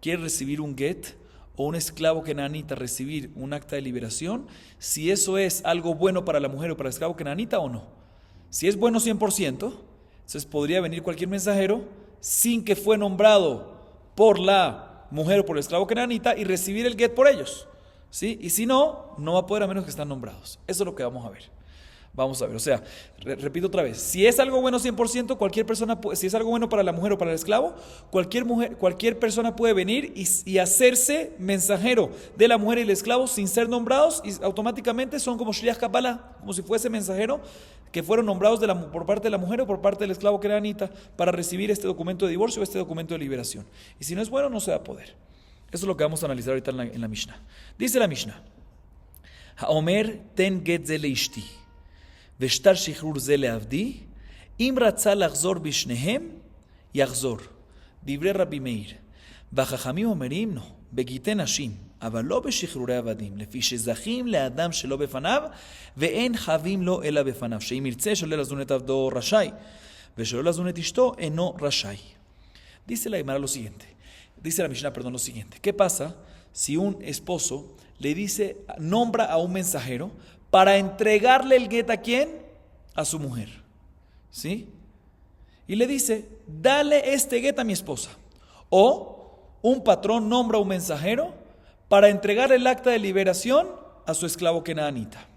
quiere recibir un get, o un esclavo kenanita recibir un acta de liberación, si eso es algo bueno para la mujer o para el esclavo kenanita o no. Si es bueno 100%, entonces podría venir cualquier mensajero sin que fue nombrado por la mujer o por el esclavo kenanita y recibir el get por ellos, ¿sí? Y si no, no va a poder a menos que están nombrados. Eso es lo que vamos a ver. Vamos a ver, o sea, repito otra vez, si es algo bueno 100%, cualquier persona, si es algo bueno para la mujer o para el esclavo, cualquier persona puede venir y hacerse mensajero de la mujer y el esclavo sin ser nombrados, y automáticamente son como Shliach Kabbalah, como si fuese mensajero que fueron nombrados por parte de la mujer o por parte del esclavo kenanita para recibir este documento de divorcio o este documento de liberación. Y si no es bueno, no se va a poder. Eso es lo que vamos a analizar ahorita en la Mishnah. Dice la Mishnah: Haomer ten get ze leishti ושטר שחרור זה לעבדי, אם רצה לחזור בשניהם, יחזור. דברי רבי מאיר. והחכמים אומרים, נו, בגיטי נשים, אבל לא בשחרורי עבדים, לפי שזכים לאדם שלא בפניו, ואין חבים לו אלא בפניו, שאם ירצה שלא לזון את עבדו רשאי, ושלא לזון את אשתו אינו רשאי. Dice la Gemara lo siguiente, dice la Mishnah, perdón, lo siguiente. ¿Qué pasa si un esposo le dice, nombra a un mensajero para entregarle el get a quién? A su mujer, ¿sí? Y le dice, dale este get a mi esposa. O un patrón nombra a un mensajero para entregarle el acta de liberación a su esclavo kenanita.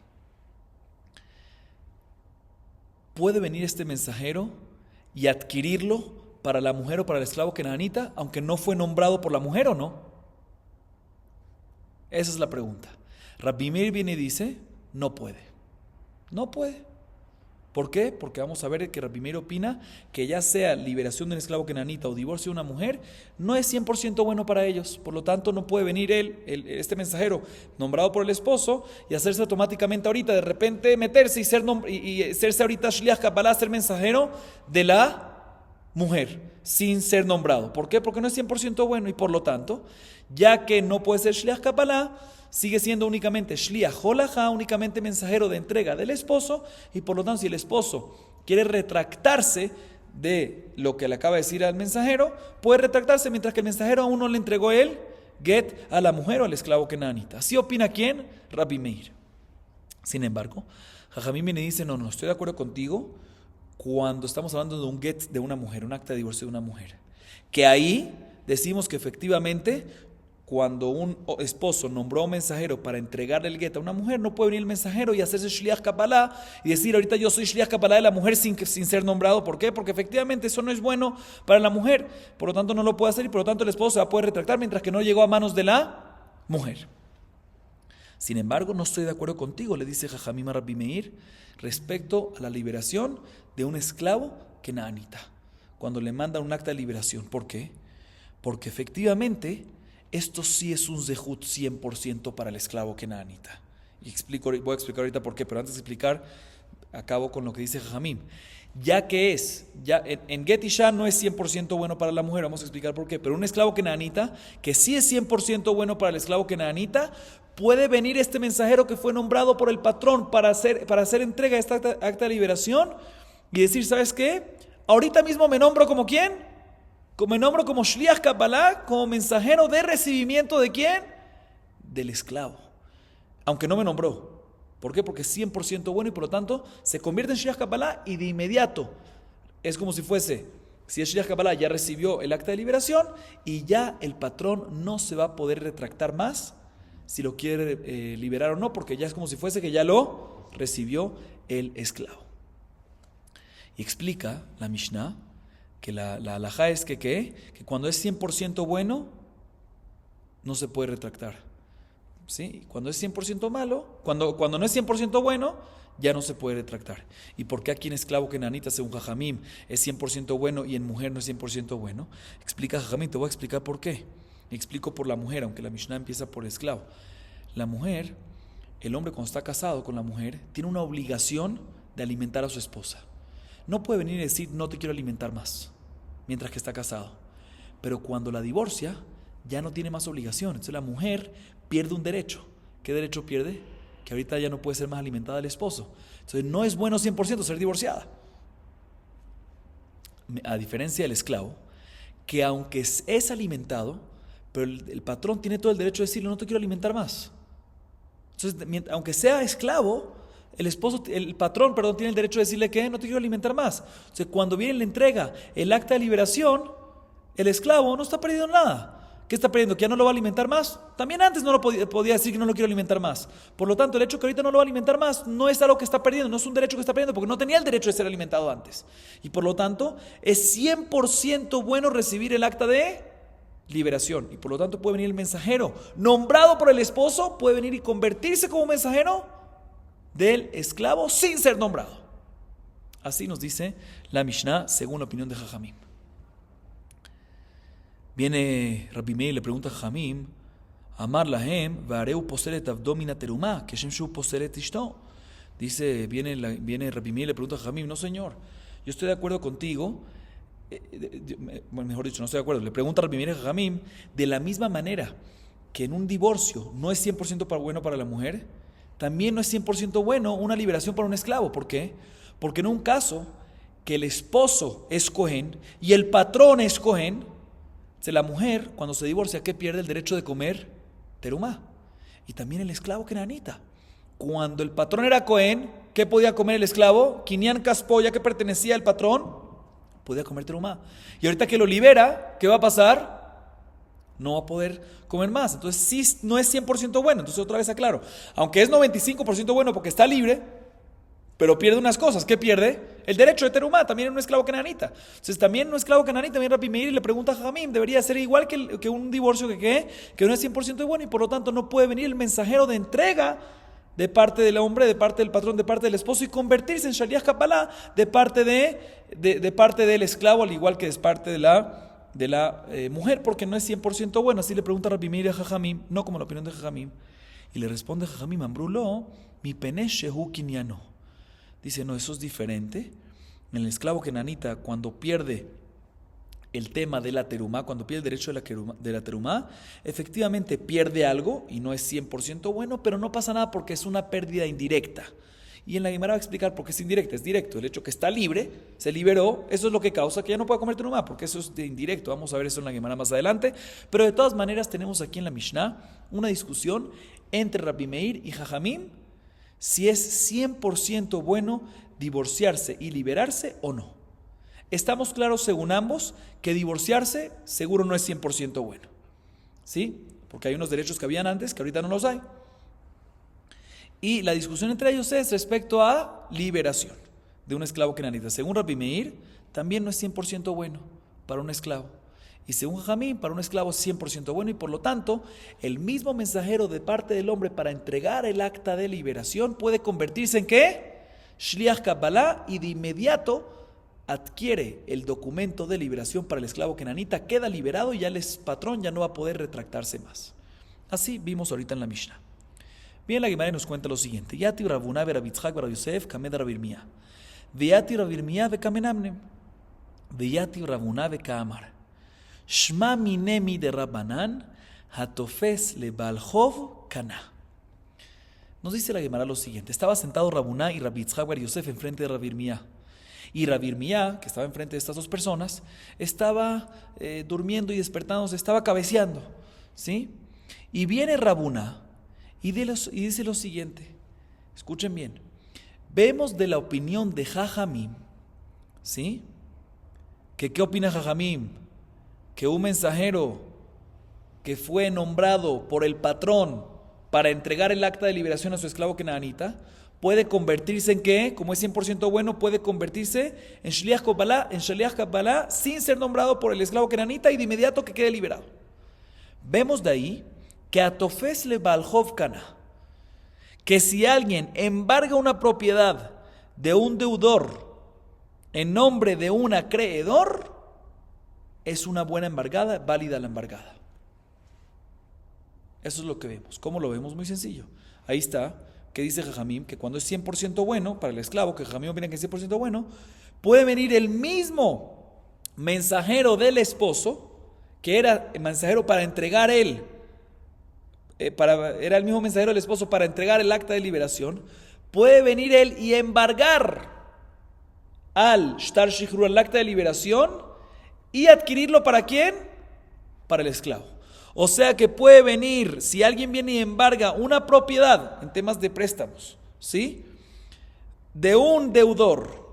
¿Puede venir este mensajero y adquirirlo para la mujer o para el esclavo kenanita, aunque no fue nombrado por la mujer o no? Esa es la pregunta. Rabbi Meir viene y dice, no puede. No puede. ¿Por qué? Porque vamos a ver que Rabbi Meir opina que ya sea liberación de un esclavo kenanita o divorcio de una mujer, no es 100% bueno para ellos. Por lo tanto, no puede venir este mensajero nombrado por el esposo y hacerse automáticamente ahorita, de repente meterse y hacerse ahorita Shliach Kabbalah, ser mensajero de la mujer, sin ser nombrado. ¿Por qué? Porque no es 100% bueno, y por lo tanto, ya que no puede ser Shliach Kabbalah, sigue siendo únicamente Shliach Holacha, únicamente mensajero de entrega del esposo, y por lo tanto, si el esposo quiere retractarse de lo que le acaba de decir al mensajero, puede retractarse mientras que el mensajero aún no le entregó el get a la mujer o al esclavo kenanita. ¿Así opina quién? Rabbi Meir. Sin embargo, Jajamim me dice, no, estoy de acuerdo contigo cuando estamos hablando de un get de una mujer, un acta de divorcio de una mujer, que ahí decimos que efectivamente cuando un esposo nombró a un mensajero para entregarle el get a una mujer, no puede venir el mensajero y hacerse Shliach Kabbalah y decir, ahorita yo soy Shliach Kabbalah de la mujer sin ser nombrado. ¿Por qué? Porque efectivamente eso no es bueno para la mujer, por lo tanto no lo puede hacer, y por lo tanto el esposo se va a poder retractar mientras que no llegó a manos de la mujer. Sin embargo, no estoy de acuerdo contigo, le dice Jajamim a Rabbi Meir, respecto a la liberación de un esclavo kenanita, cuando le manda un acta de liberación. ¿Por qué? Porque efectivamente esto sí es un zehut 100% para el esclavo kenanita. Y voy a explicar ahorita por qué, pero antes de explicar, acabo con lo que dice Jajamim. Ya que en Get Isha no es 100% bueno para la mujer, vamos a explicar por qué, pero un esclavo kenanita, que sí es 100% bueno para el esclavo kenanita, puede venir este mensajero que fue nombrado por el patrón para hacer entrega de esta acta de liberación y decir, ¿sabes qué? Ahorita mismo me nombro como ¿quién? Me nombro como Shliach Kabbalah, como mensajero de recibimiento ¿de quién? Del esclavo. Aunque no me nombró. ¿Por qué? Porque es 100% bueno y por lo tanto se convierte en Shliach Kabbalah y de inmediato es como si fuese, si es Shliach Kabbalah ya recibió el acta de liberación y ya el patrón no se va a poder retractar más si lo quiere liberar o no, porque ya es como si fuese que ya lo recibió el esclavo. Y explica la Mishnah que la halajá es que cuando es 100% bueno, no se puede retractar. ¿Sí? Cuando es 100% malo, cuando no es 100% bueno, ya no se puede retractar. ¿Y por qué aquí en esclavo kenanita, según Jajamim, es 100% bueno y en mujer no es 100% bueno? Explica Jajamim, te voy a explicar por qué. Explico por la mujer, aunque la Mishnah empieza por el esclavo. La mujer, el hombre cuando está casado con la mujer, tiene una obligación de alimentar a su esposa. No puede venir y decir, no te quiero alimentar más, mientras que está casado. Pero cuando la divorcia, ya no tiene más obligación. Entonces la mujer pierde un derecho. ¿Qué derecho pierde? Que ahorita ya no puede ser más alimentada del esposo. Entonces no es bueno 100% ser divorciada. A diferencia del esclavo, que aunque es alimentado, pero el patrón tiene todo el derecho de decirle, no te quiero alimentar más. Entonces, aunque sea esclavo, el patrón, tiene el derecho de decirle que no te quiero alimentar más. Entonces, cuando viene y le entrega el acta de liberación, el esclavo no está perdiendo nada. ¿Qué está perdiendo? ¿Que ya no lo va a alimentar más? También antes no lo podía decir que no lo quiero alimentar más. Por lo tanto, el hecho que ahorita no lo va a alimentar más no es algo que está perdiendo, no es un derecho que está perdiendo, porque no tenía el derecho de ser alimentado antes. Y por lo tanto, es 100% bueno recibir el acta de liberación. Y por lo tanto puede venir el mensajero nombrado por el esposo, puede venir y convertirse como mensajero del esclavo sin ser nombrado. Así nos dice la Mishnah según la opinión de Jajamim. Viene Rabbi Meir y le pregunta a Jajamim, Amar lahem vareu poseret abdomina terumá, que shem shu poseret ishto. Viene Rabbi Meir y le pregunta a Jajamim, no señor, yo estoy de acuerdo contigo, mejor dicho, no estoy de acuerdo. Le pregunta a Rabbi Meir a Jajamim, de la misma manera que en un divorcio no es 100% bueno para la mujer, también no es 100% bueno una liberación para un esclavo. ¿Por qué? Porque en un caso que el esposo es Cohen y el patrón es Cohen, la mujer cuando se divorcia, ¿qué pierde? El derecho de comer terumá. Y también el esclavo kenanita. Cuando el patrón era Cohen, ¿qué podía comer el esclavo? Kinyan Kaspo, ya que pertenecía al patrón, podía comer terumá. Y ahorita que lo libera, ¿qué va a pasar? No va a poder comer más. Entonces sí, no es 100% bueno. Entonces otra vez aclaro, aunque es 95% bueno porque está libre, pero pierde unas cosas. ¿Qué pierde? El derecho de terumá, también en un esclavo kenanita. Entonces también en un esclavo kenanita, también Rabbi Meir le pregunta a Jajamim, debería ser igual que un divorcio que no es 100% bueno y por lo tanto no puede venir el mensajero de entrega de parte del hombre, de parte del patrón, de parte del esposo y convertirse en Shaliach Kabbalah de parte del esclavo, al igual que es parte de la mujer, porque no es 100% bueno. Así le pregunta Rabbi Meir a Jajamim, no como la opinión de Jajamim. Y le responde Jajamim, Ambrulo, mi pene shehu kinyano. Dice, no, eso es diferente. En el esclavo kenanita, cuando pierde el tema de la terumá, cuando pierde el derecho de la terumá, efectivamente pierde algo y no es 100% bueno, pero no pasa nada porque es una pérdida indirecta. Y en la Gemara va a explicar por qué es indirecta. Es directo. El hecho que está libre, se liberó, eso es lo que causa que ya no pueda comer terumá, porque eso es de indirecto. Vamos a ver eso en la Gemara más adelante. Pero de todas maneras tenemos aquí en la Mishnah una discusión entre Rabbi Meir y Jajamim si es 100% bueno divorciarse y liberarse o no. Estamos claros según ambos que divorciarse seguro no es 100% bueno. ¿Sí? Porque hay unos derechos que habían antes que ahorita no los hay. Y la discusión entre ellos es respecto a liberación de un esclavo kenanita. Según Rabbi Meir, también no es 100% bueno para un esclavo. Y según Jajamim, para un esclavo es 100% bueno y por lo tanto, el mismo mensajero de parte del hombre para entregar el acta de liberación puede convertirse en ¿qué? Shliach Kabbalah, y de inmediato adquiere el documento de liberación para el esclavo kenanita, queda liberado y ya el patrón ya no va a poder retractarse más. Así vimos ahorita en la Mishnah. Bien, la Gemara nos cuenta lo siguiente. Yati Rabuna ve Rabbi Yitzchak ve Rabbi Yosef kamed Rabbi Irmía. Veyati Rabbi Irmía ve kamen Amnem. Veyati Rabuna ve kaamar. Shma minemi de Rabbanan, hatofes le balchov kana. Nos dice la Gemara lo siguiente. Estaba sentado Rabuná y Rabbi Yitzchak bar Yosef enfrente de Rabbi Irmía. Y Rabbi Irmía, que estaba enfrente de estas dos personas, estaba durmiendo y despertándose, estaba cabeceando, ¿sí? Y viene Rabuna y dice lo siguiente, escuchen bien, vemos de la opinión de Jajamim, ¿sí? ¿Qué opina Jajamim? Que un mensajero que fue nombrado por el patrón para entregar el acta de liberación a su esclavo kenanita, puede convertirse en ¿qué? Como es 100% bueno, puede convertirse en Shliach Kabbalah sin ser nombrado por el esclavo kenanita y de inmediato que quede liberado. Vemos de ahí que atofes le balhov kana, que si alguien embarga una propiedad de un deudor en nombre de un acreedor, es una buena embargada, válida la embargada. Eso es lo que vemos. ¿Cómo lo vemos? Muy sencillo. Ahí está, que dice Jajamim, que cuando es 100% bueno, para el esclavo, que Jajamim opina que es 100% bueno, puede venir el mismo mensajero del esposo, que era el mensajero para entregar él, era el mismo mensajero del esposo para entregar el acta de liberación, puede venir él y embargar al Shtar Shihru, el acta de liberación, y adquirirlo ¿para quién? Para el esclavo. O sea que puede venir, si alguien viene y embarga una propiedad en temas de préstamos, ¿sí? De un deudor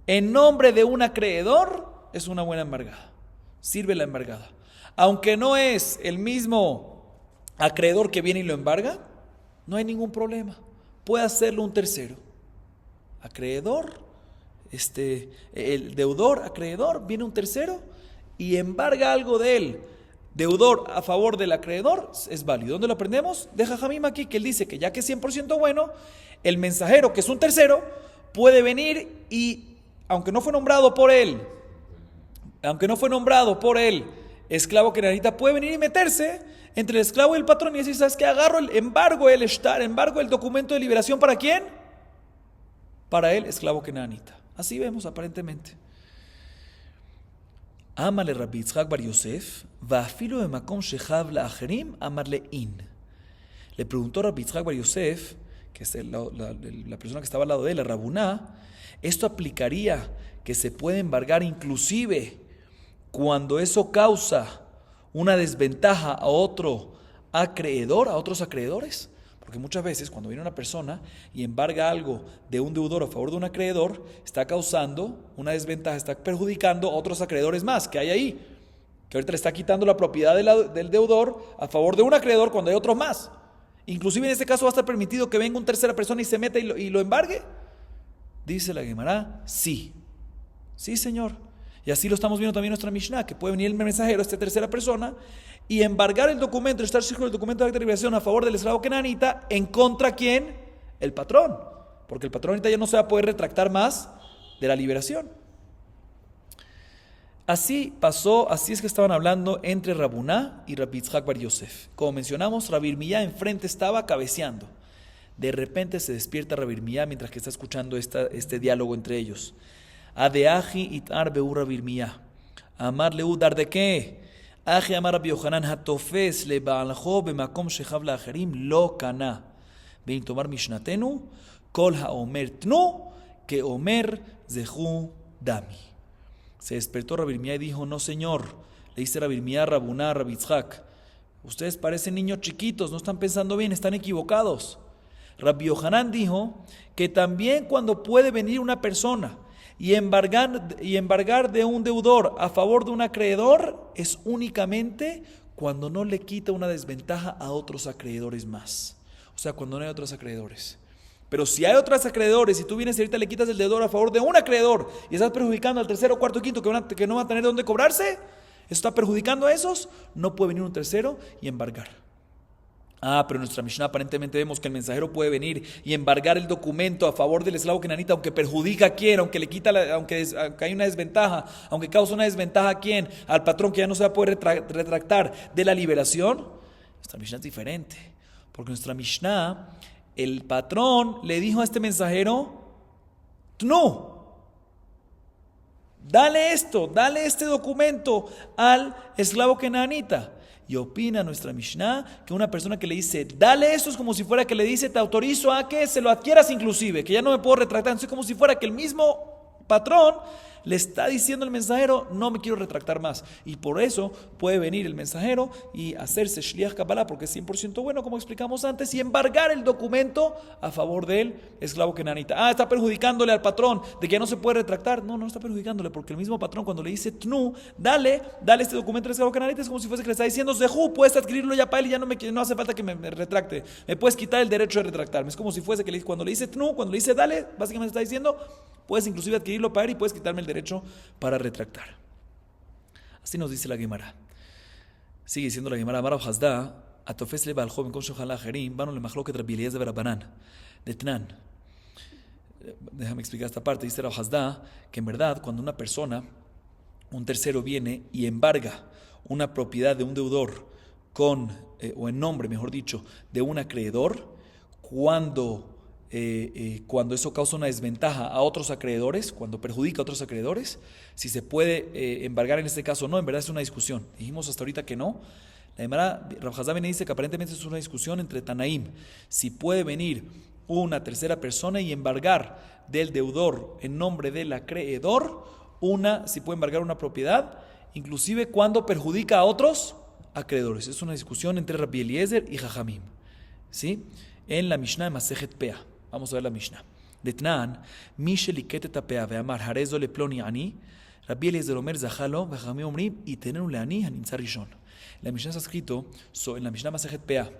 en nombre de un acreedor, es una buena embargada. Sirve la embargada. Aunque no es el mismo acreedor que viene y lo embarga, no hay ningún problema. Puede hacerlo un tercero. Acreedor, el deudor, acreedor, viene un tercero y embarga algo de él. Deudor a favor del acreedor, es válido. ¿Dónde lo aprendemos? De Jajamim aquí, que él dice que ya que es 100% bueno, el mensajero, que es un tercero, puede venir y, aunque no fue nombrado por él, esclavo kenanita, puede venir y meterse entre el esclavo y el patrón y decir, ¿sabes qué? Agarro el embargo, el documento de liberación, ¿para quién? Para el esclavo kenanita. Así vemos aparentemente. Amarle Rabbi Yitzhak bar Yosef, va'afilo bemakom shechav la'acherim, amarle in. Le preguntó Rabbi Yitzhak bar Yosef, que es la persona que estaba al lado de él, la Rabuná, esto aplicaría que se puede embargar inclusive cuando eso causa una desventaja a otro acreedor, a otros acreedores. Porque muchas veces cuando viene una persona y embarga algo de un deudor a favor de un acreedor, está causando una desventaja, está perjudicando a otros acreedores más que hay ahí. Que ahorita le está quitando la propiedad del deudor a favor de un acreedor cuando hay otros más. Inclusive en este caso va a estar permitido que venga una tercera persona y se meta y lo embargue. Dice la Gemara, sí. Sí, señor. Y así lo estamos viendo también en nuestra Mishnah, que puede venir el mensajero, esta tercera persona, y embargar el documento, estar seguro del documento de acta de liberación a favor del esclavo kenanita, en contra ¿quién? El patrón. Porque el patrón ahorita ya no se va a poder retractar más de la liberación. Así pasó, así es que estaban hablando entre Rabuná y Rabbi Yitzhak bar Yosef. Como mencionamos, Rabbi Irmía enfrente estaba cabeceando. De repente se despierta Rabbi Irmía mientras que está escuchando este diálogo entre ellos. Adeaji itar beu Rabbi Irmía. Amar leu dar de qué? Aji amar Rabbi Yohanan hatofes le baaljo bemakom shechav la'acherim lo kana. Vein tomar mishnatenu kol haomer tnu que omer zehu dami. Se despertó Rabbi Irmía y dijo, no señor, le dice Rabbi Irmía a Rabuná, a Rabbi Yitzhak, ustedes parecen niños chiquitos, no están pensando bien, están equivocados. Rabbi Yohanan dijo que también cuando puede venir una persona y embargar de un deudor a favor de un acreedor, es únicamente cuando no le quita una desventaja a otros acreedores más. O sea, cuando no hay otros acreedores. Pero si hay otros acreedores y tú vienes y ahorita le quitas el deudor a favor de un acreedor y estás perjudicando al tercero, cuarto, quinto que no va a tener dónde cobrarse, eso está perjudicando a esos, no puede venir un tercero y embargar. Pero en nuestra Mishnah aparentemente vemos que el mensajero puede venir y embargar el documento a favor del esclavo kenanita, aunque perjudica a quién, aunque le quita, aunque hay una desventaja, aunque causa una desventaja a quién, al patrón que ya no se va a poder retractar de la liberación. Nuestra Mishnah es diferente, porque nuestra Mishnah, el patrón le dijo a este mensajero, no, dale este documento al esclavo kenanita. Y opina nuestra Mishnah que una persona que le dice, dale esto, es como si fuera que le dice, te autorizo a que se lo adquieras inclusive, que ya no me puedo retractar. Es como si fuera que el mismo patrón le está diciendo al mensajero, no me quiero retractar más. Y por eso puede venir el mensajero y hacerse Shliach Kabbalah, porque es 100% bueno, como explicamos antes, y embargar el documento a favor del esclavo kenanita. Está perjudicándole al patrón de que ya no se puede retractar. No está perjudicándole, porque el mismo patrón cuando le dice Tnu, dale este documento al esclavo kenanita, es como si fuese que le está diciendo, Zehu, puedes adquirirlo ya para él y ya no hace falta que me retracte. Me puedes quitar el derecho de retractarme. Es como si fuese que cuando le dice Tnu, cuando le dice dale, básicamente está diciendo, puedes inclusive adquirirlo para él y puedes quitarme el derecho para retractar. Así nos dice la Gemara. Sigue diciendo la Gemara, Amar Hasda, Atofes leva al joven con Shohan Jerim, Vano le Machloket Rabbi Eliezer de Rabbanan, de Tnan. Déjame explicar esta parte. Dice Rav Hasda que en verdad cuando una persona, un tercero viene y embarga una propiedad de un deudor con, o en nombre, mejor dicho, de un acreedor, cuando eso causa una desventaja a otros acreedores, cuando perjudica a otros acreedores, si se puede embargar en este caso o no, en verdad es una discusión. Dijimos hasta ahorita que no. La Gemara, Rav Hasda viene y dice que aparentemente es una discusión entre Tanaim, si puede venir una tercera persona y embargar del deudor en nombre del acreedor, si puede embargar una propiedad, inclusive cuando perjudica a otros acreedores. Es una discusión entre Rabbi Eliezer y Jajamim, ¿sí? En la Mishnah de Masejet Pea. Vamos a ver la Mishnah. De Tnan, Mishel Iketet Pea ve'amar Harezo le ploni ani, Rabbi Eliezer Omer Zahalo, Jajamim Omrim, y tenenu le ani hanintzar rishon. La Mishnah está escrito en la Mishnah Masejet Pea.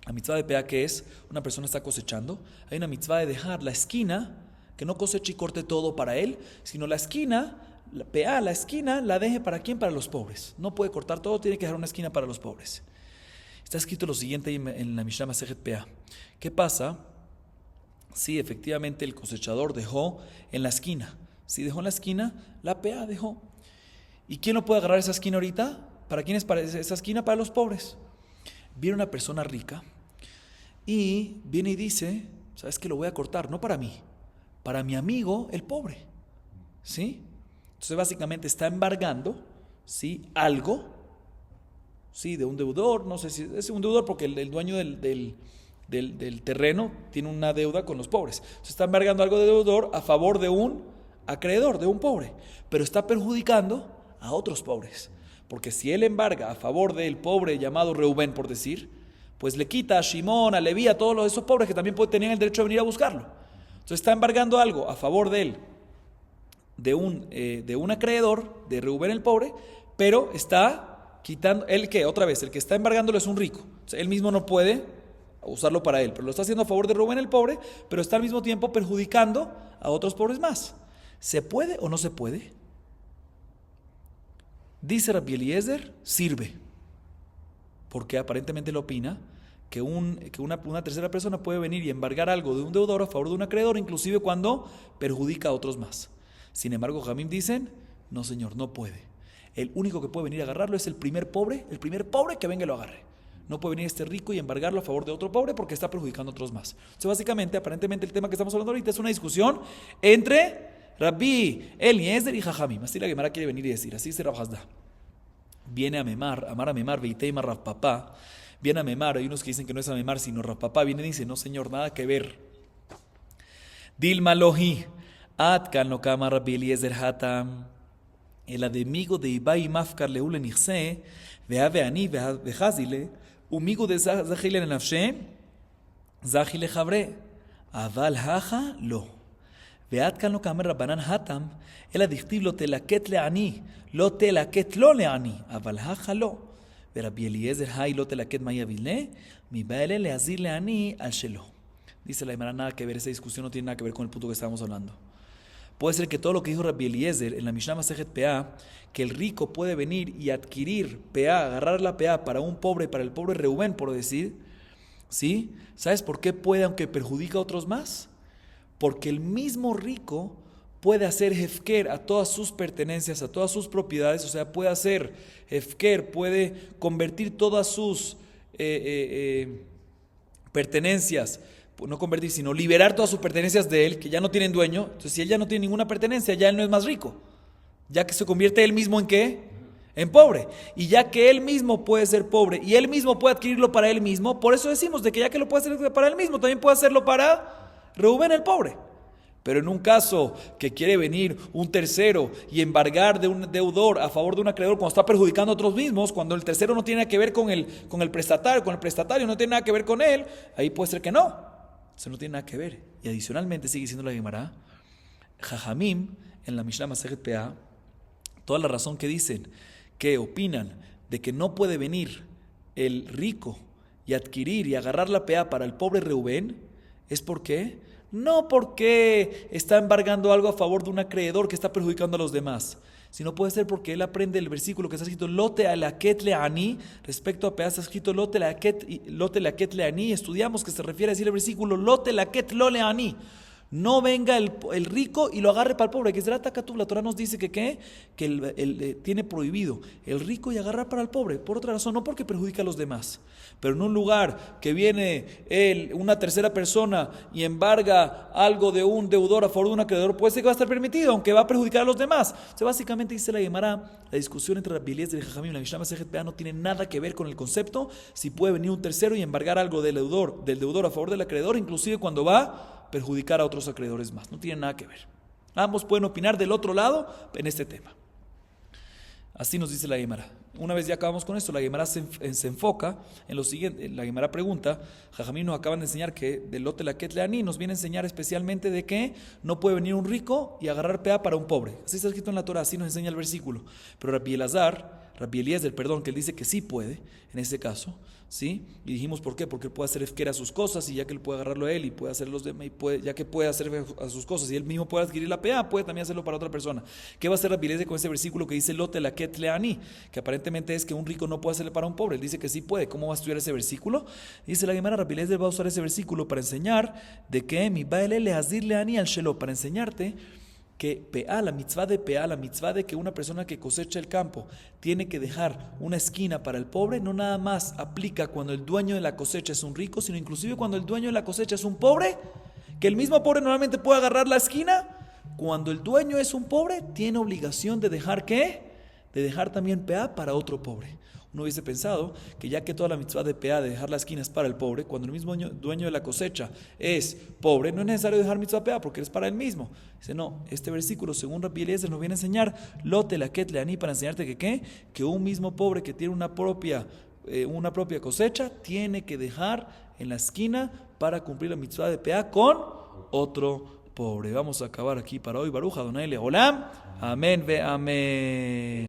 La mitzvah de Pea, que es, una persona está cosechando, hay una mitzvah de dejar la esquina, que no coseche y corte todo para él, sino la esquina, la esquina la deje para quién, para los pobres. No puede cortar todo, tiene que dejar una esquina para los pobres. Está escrito lo siguiente en la Mishnah Masejet Pea. ¿Qué pasa si efectivamente el cosechador dejó en la esquina? Si dejó en la esquina, la Pea dejó. ¿Y quién no puede agarrar esa esquina ahorita? ¿Para quién es esa esquina? Para los pobres. Viene una persona rica y viene y dice, ¿sabes qué? Lo voy a cortar, no para mí, para mi amigo el pobre, ¿sí? Entonces básicamente está embargando, ¿sí? Algo, ¿sí? De un deudor, no sé si es un deudor porque el dueño del terreno tiene una deuda con los pobres. Entonces está embargando algo de deudor a favor de un acreedor, de un pobre, pero está perjudicando a otros pobres. Porque si él embarga a favor del pobre llamado Reubén, por decir, pues le quita a Shimón, a Leví, a todos esos pobres que también tenían el derecho de venir a buscarlo. Entonces está embargando algo a favor de él, de un acreedor, de Reubén el pobre, pero está quitando, ¿el qué? Otra vez, el que está embargándolo es un rico. O sea, él mismo no puede usarlo para él, pero lo está haciendo a favor de Reubén el pobre, pero está al mismo tiempo perjudicando a otros pobres más. ¿Se puede o no se puede? Dice Rabbi Eliezer, sirve, porque aparentemente él opina que una tercera persona puede venir y embargar algo de un deudor a favor de un acreedor, inclusive cuando perjudica a otros más. Sin embargo, Jamim dicen, no señor, no puede. El único que puede venir a agarrarlo es el primer pobre que venga y lo agarre. No puede venir este rico y embargarlo a favor de otro pobre porque está perjudicando a otros más. Entonces básicamente, aparentemente el tema que estamos hablando ahorita es una discusión entre Rabbi Eliezer y Jajamim. Así la Gemara quiere venir y decir, así dice Rav Hasda. Viene a Memar, Veiteima Rav Papá. Viene a Memar, hay unos que dicen que no es a Memar, sino Rav Papá. Viene y dice, no señor, nada que ver. Dilma Lohi, Atkan lo kama Rabbi Eliezer Hatam. El ademigo de Ibai Mafkar Leule Nichse, Veave Ani, Vejazile, Umigo de Zahile Nafshe, Zahile Jabre, Aval Haja Lo. ועד כאן לא כאמר רבנן התם, אלא דכתיב לא תלקט לעני, לא תלקט לו לעני, אבל הכה לא. ורבי אליעזר היי לא תלקט מה יבילה, מבא אלה להזיר לעני על שלו. Dice la Gemara, nada que ver, esa discusión no tiene nada que ver con el punto que estábamos hablando. Puede ser que todo lo que dijo Rabbi Eliezer en la Mishnah Masejet Pea, que el rico puede venir y adquirir Pea, agarrar la Pea para un pobre, para el pobre Reubén, por decir, ¿sí? ¿Sabes por qué puede, aunque perjudica a otros más? Porque el mismo rico puede hacer hefker a todas sus pertenencias, a todas sus propiedades, o sea, puede hacer hefker, puede convertir todas sus pertenencias, no convertir, sino liberar todas sus pertenencias de él, que ya no tienen dueño. Entonces, si él ya no tiene ninguna pertenencia, ya él no es más rico, ya que se convierte él mismo en ¿qué? En pobre. Y ya que él mismo puede ser pobre y él mismo puede adquirirlo para él mismo, por eso decimos de que ya que lo puede hacer para él mismo, también puede hacerlo para Reubén el pobre. Pero en un caso que quiere venir un tercero y embargar de un deudor a favor de un acreedor cuando está perjudicando a otros mismos, cuando el tercero no tiene nada que ver con el prestatario no tiene nada que ver con él, ahí puede ser que no. Eso no tiene nada que ver. Y adicionalmente sigue diciendo la Gemara, Jajamim, en la Mishnah Masejet Peah, toda la razón que dicen, que opinan de que no puede venir el rico y adquirir y agarrar la peá para el pobre Reubén, es porque no porque está embargando algo a favor de un acreedor que está perjudicando a los demás, sino puede ser porque él aprende el versículo que está escrito Lote alaket leani, respecto a peá está escrito Lote alaket leani, estudiamos que se refiere a decir el versículo Lote alaket lo leani. No venga el rico y lo agarre para el pobre. Que será Takatub, la Torah nos dice que tiene prohibido el rico y agarrar para el pobre. Por otra razón, no porque perjudica a los demás. Pero en un lugar que viene una tercera persona y embarga algo de un deudor a favor de un acreedor, puede ser que va a estar permitido, aunque va a perjudicar a los demás. O sea, básicamente dice la Gemara, la discusión entre Rabbi Eliezer y Jajamim, la Mishnah Masejet Peah, no tiene nada que ver con el concepto si puede venir un tercero y embargar algo del deudor a favor del acreedor, inclusive cuando va perjudicar a otros acreedores más. No tiene nada que ver. Ambos pueden opinar del otro lado en este tema. Así nos dice la Gemara. Una vez ya acabamos con esto, la Gemara se enfoca en lo siguiente. La Gemara pregunta, Jajamim nos acaban de enseñar que del lote laket leani nos viene a enseñar especialmente de que no puede venir un rico y agarrar peá para un pobre. Así está escrito en la Torah, así nos enseña el versículo. Pero Rabbi Eliezer, que él dice que sí puede, en ese caso, ¿sí? Y dijimos ¿por qué? Porque él puede hacer efkera a sus cosas, y ya que él puede agarrarlo a él y puede hacer los demás, ya que puede hacer a sus cosas y él mismo puede adquirir la peá, puede también hacerlo para otra persona. ¿Qué va a hacer Rabbi Eliezer con ese versículo que dice Lote laket leani? Que aparentemente es que un rico no puede hacerle para un pobre. Él dice que sí puede. ¿Cómo va a estudiar ese versículo? Dice la Gemara, Rabbi Eliezer va a usar ese versículo para enseñar de que mi baile le hazir leani al shelo, para enseñarte que peá, la mitzvah de que una persona que cosecha el campo tiene que dejar una esquina para el pobre, no nada más aplica cuando el dueño de la cosecha es un rico, sino inclusive cuando el dueño de la cosecha es un pobre, que el mismo pobre normalmente puede agarrar la esquina. Cuando el dueño es un pobre, tiene obligación de dejar ¿qué? De dejar también peá para otro pobre. Uno hubiese pensado que ya que toda la mitzvah de peá de dejar las esquinas para el pobre, cuando el mismo dueño de la cosecha es pobre, no es necesario dejar mitzvah peá porque es para él mismo. Dice, no, este versículo, según Rabbi Eliezer, nos viene a enseñar Lote laket leani, para enseñarte que ¿qué? Que un mismo pobre que tiene una propia cosecha tiene que dejar en la esquina para cumplir la mitzvah de peá con otro pobre. Vamos a acabar aquí para hoy. Baruch Adonai Leolam. Amén ve amén.